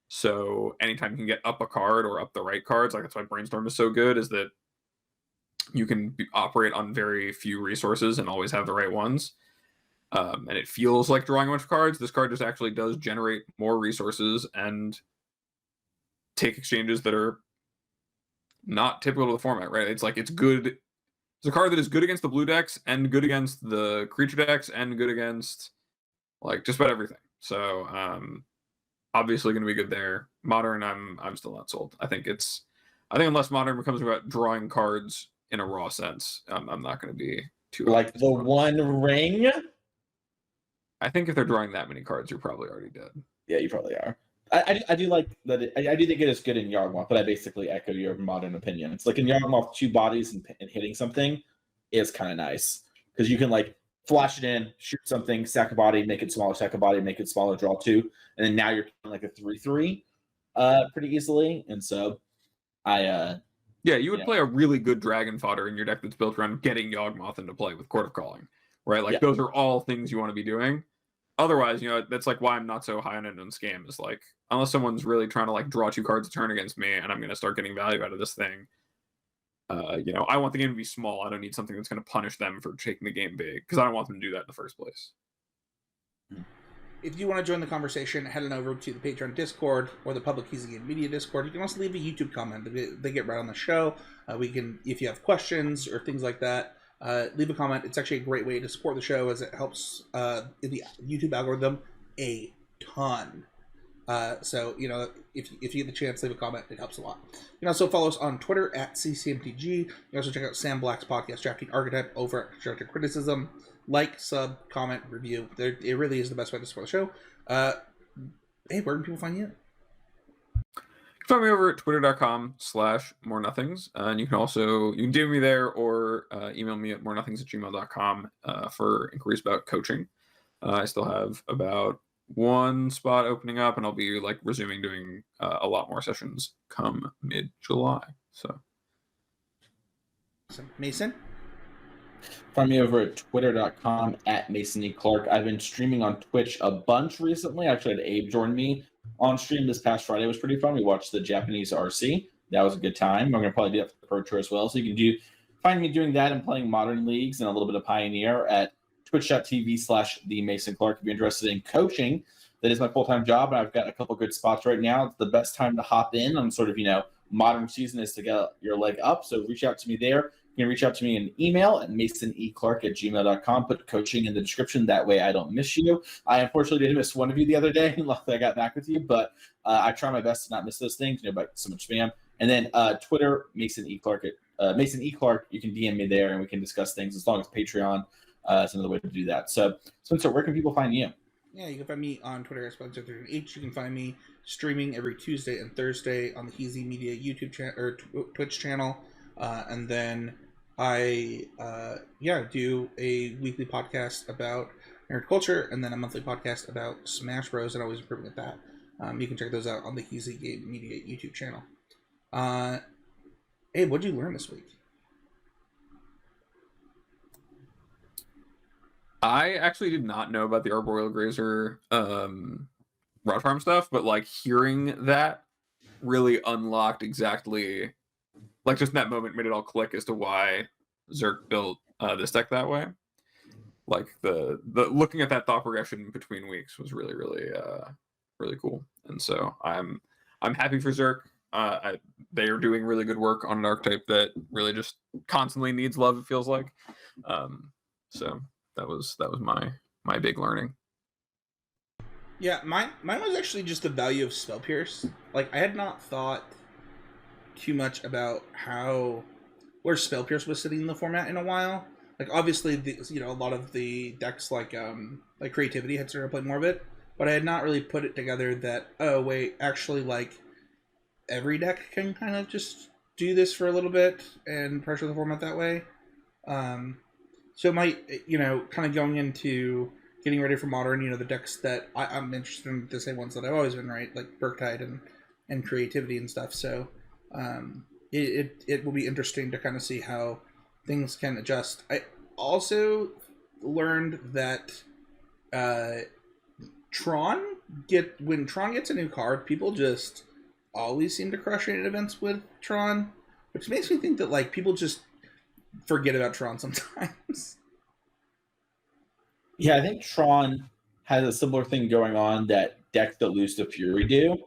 So anytime you can get up a card or up the right cards, like that's why Brainstorm is so good, is that you can operate on very few resources and always have the right ones. And it feels like drawing a bunch of cards. This card just actually does generate more resources and take exchanges that are not typical of the format, right? It's like, it's good. It's a card that is good against the blue decks and good against the creature decks and good against like just about everything. So obviously going to be good there. Modern, I'm still not sold. I think unless Modern becomes about drawing cards in a raw sense, I'm not going to be too like the One Ring. I think if they're drawing that many cards, you're probably already dead. Yeah, you probably are. I do like that. I do think it is good in Yawgmoth, but I basically echo your Modern opinion. It's like in Yawgmoth, 2 bodies and hitting something is kind of nice because you can like flash it in, shoot something, sack a body, make it smaller, sack a body, make it smaller, draw 2, and then now you're like a 3/3 pretty easily. And so you would play a really good dragon fodder in your deck that's built around getting Yawgmoth into play with Court of Calling, right? Like those are all things you want to be doing. Otherwise, that's like why I'm not so high on it on Scam, is like, unless someone's really trying to like draw 2 cards a turn against me and I'm going to start getting value out of this thing, I want the game to be small. I don't need something that's going to punish them for taking the game big, because I don't want them to do that in the first place. If you want to join the conversation, head on over to the Patreon Discord or the public Heezy Game Media Discord. You can also leave a YouTube comment. They get right on the show. If you have questions or things like that, leave a comment. It's actually a great way to support the show, as it helps the YouTube algorithm a ton. So if you get the chance, leave a comment. It helps a lot. You can also follow us on Twitter at CCMTG. You can also check out Sam Black's podcast, Drafting Archetype, over at Constructive Criticism. Like, sub, comment, review. It really is the best way to support the show. Hey, where can people find you? You can find me over at twitter.com/morenothings. And you can DM me there or email me at morenothings@gmail.com for inquiries about coaching. I still have about 1 spot opening up, and I'll be like resuming doing a lot more sessions come mid-July. So, Mason? Find me over at twitter.com @MasonEClark. I've been streaming on Twitch a bunch recently. Actually, I had Abe join me on stream this past Friday. It was pretty fun. We watched the Japanese RC. That was a good time. I'm going to probably do that for the Pro Tour as well. So you can find me doing that and playing Modern Leagues and a little bit of Pioneer at twitch.tv/TheMasonClark. If you're interested in coaching, that is my full-time job, and I've got a couple good spots right now. It's the best time to hop in on sort of, Modern season is to get your leg up. So reach out to me there. You can reach out to me in email at masoneclark@gmail.com. Put coaching in the description. That way I don't miss you. I unfortunately did miss one of you the other day. Luckily I got back with you, but I try my best to not miss those things, but so much spam. And then Twitter, Mason E. Clark. Mason E. Clark, you can DM me there and we can discuss things, as long as Patreon is another way to do that. So, Spencer, where can people find you? Yeah, you can find me on Twitter at Spencer13H. You can find me streaming every Tuesday and Thursday on the Heezy Media YouTube channel or Twitch channel. And then I do a weekly podcast about nerd culture, and then a monthly podcast about Smash Bros. And always improving at that. You can check those out on the Heezy Game Media YouTube channel. Abe, what did you learn this week? I actually did not know about the Arboreal Grazer rod farm stuff, but like hearing that really unlocked exactly, like just in that moment made it all click as to why Zerk built this deck that way. Like the looking at that thought progression between weeks was really really cool, and so I'm happy for Zerk. They are doing really good work on an archetype that really just constantly needs love. It feels like, so that was my big learning. Yeah, mine was actually just the value of Spell Pierce. Like, I had not thought too much about where Spell Pierce was sitting in the format in a while. Like, obviously, a lot of the decks like Creativity had started to play more of it, but I had not really put it together that, oh wait, actually, like, every deck can kind of just do this for a little bit and pressure the format that way. So it might, kind of going into getting ready for Modern, the decks that I'm interested in, the same ones that I've always been, right? Like Berktide and Creativity and stuff. So it will be interesting to kind of see how things can adjust. I also learned that when Tron gets a new card, people just always seem to crush it at events with Tron, which makes me think that like people just forget about Tron sometimes. Yeah, I think Tron has a similar thing going on that decks that lose to Fury do,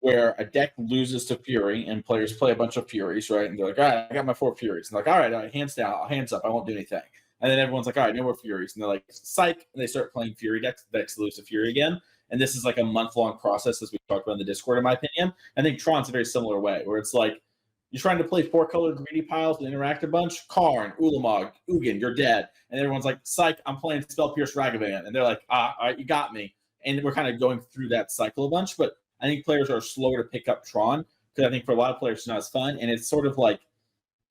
where a deck loses to Fury and players play a bunch of Furies, right? And they're like, all right, I got my 4 Furies. And they're like, all right, hands down, hands up, I won't do anything. And then everyone's like, all right, no more Furies. And they're like, psych. And they start playing Fury decks lose to Fury again. And this is like a month-long process, as we talked about in the Discord, in my opinion. I think Tron's a very similar way, where it's like, you're trying to play 4-color greedy piles and interact a bunch. Karn, Ulamog, Ugin, you're dead. And everyone's like, psych, I'm playing Spell Pierce Ragavan. And they're like, all right, you got me. And we're kind of going through that cycle a bunch. But I think players are slower to pick up Tron because I think for a lot of players it's not as fun. And it's sort of like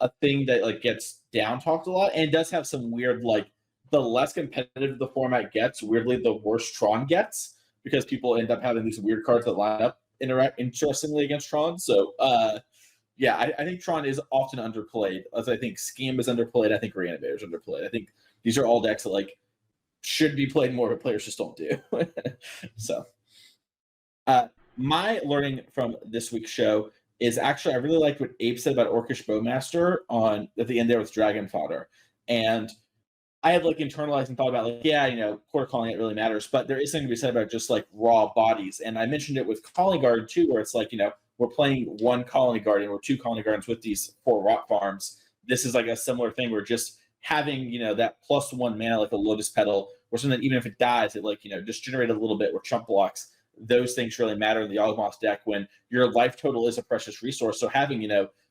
a thing that like gets down talked a lot. And it does have some weird, like, the less competitive the format gets, weirdly, the worse Tron gets because people end up having these weird cards that line up interestingly against Tron. So, yeah, I think Tron is often underplayed. As I think Scheme is underplayed. I think Reanimator is underplayed. I think these are all decks that like should be played more, but players just don't do. So, my learning from this week's show is actually I really liked what Abe said about Orcish Bowmaster at the end there with Dragon Fodder, and I had like internalized and thought about like, yeah, quarter calling it really matters, but there is something to be said about just like raw bodies, and I mentioned it with Colony Guard too, where it's like we're playing 1 Colony Guardian or 2 Colony Guardians with these 4 Rot Farms. This is like a similar thing where just having, that +1 mana like a Lotus Petal or something that even if it dies, it like, just generate a little bit or chump blocks. Those things really matter in the Yawgmoth deck when your life total is a precious resource. So having,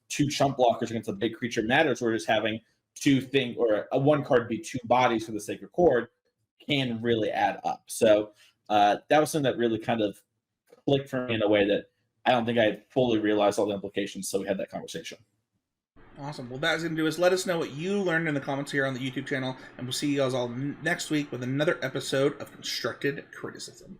2 chump blockers against a big creature matters, or just having 2 things or a 1 card be 2 bodies for the Sacred Chord can really add up. So that was something that really kind of clicked for me in a way that I don't think I had fully realized all the implications, so we had that conversation. Awesome. Well, that's going to do is let us know what you learned in the comments here on the YouTube channel, and we'll see you guys all next week with another episode of Constructed Criticism.